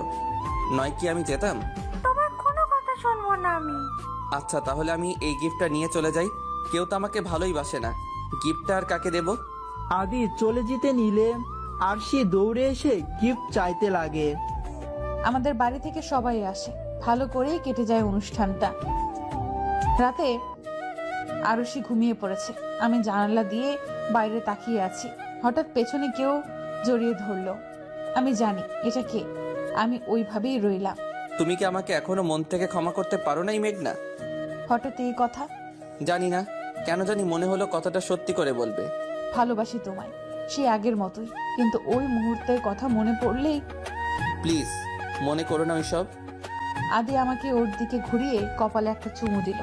B: নয় কি আমি যেতাম।
J: তোমার কোনো কথা শুনবো না আমি।
B: আচ্ছা তাহলে আমি এই গিফটটা নিয়ে চলে যাই, কেউ তো আমাকে ভালোই বাসে না, গিফটটা আর কাকে দেব?
E: আদি চলে যেতে নিলে আরশি দৌড়ে এসে গিফট চাইতে লাগে।
A: আমাদের বাড়ি থেকে সবাই আসে, ভালো করেই কেটে যায় অনুষ্ঠানটা। রাতে আরশি ঘুমিয়ে পড়েছে, আমি জানালা দিয়ে বাইরে তাকিয়ে আছি। হঠাৎ পেছনে কেউ জড়িয়ে ধরলো। আমি জানি এটা কে, আমি ওইভাবেই রইলাম।
B: তুমি কি আমাকে এখনো মন থেকে ক্ষমা করতে পারো নাই মেঘনা?
A: হঠাৎ এই কথা?
B: জানি না, কেন জানি মনে হলো কথাটা সত্যি করে বলবে।
A: ভালোবাসি তোমায়, সে আগের মতোই, কিন্তু ওই মুহূর্তের কথা মনে পড়লেই।
B: প্লিজ মনে করো না ওইসব।
A: আদি আমাকে ওর দিকে ঘুরিয়ে কপালে একটা চুমু দিল।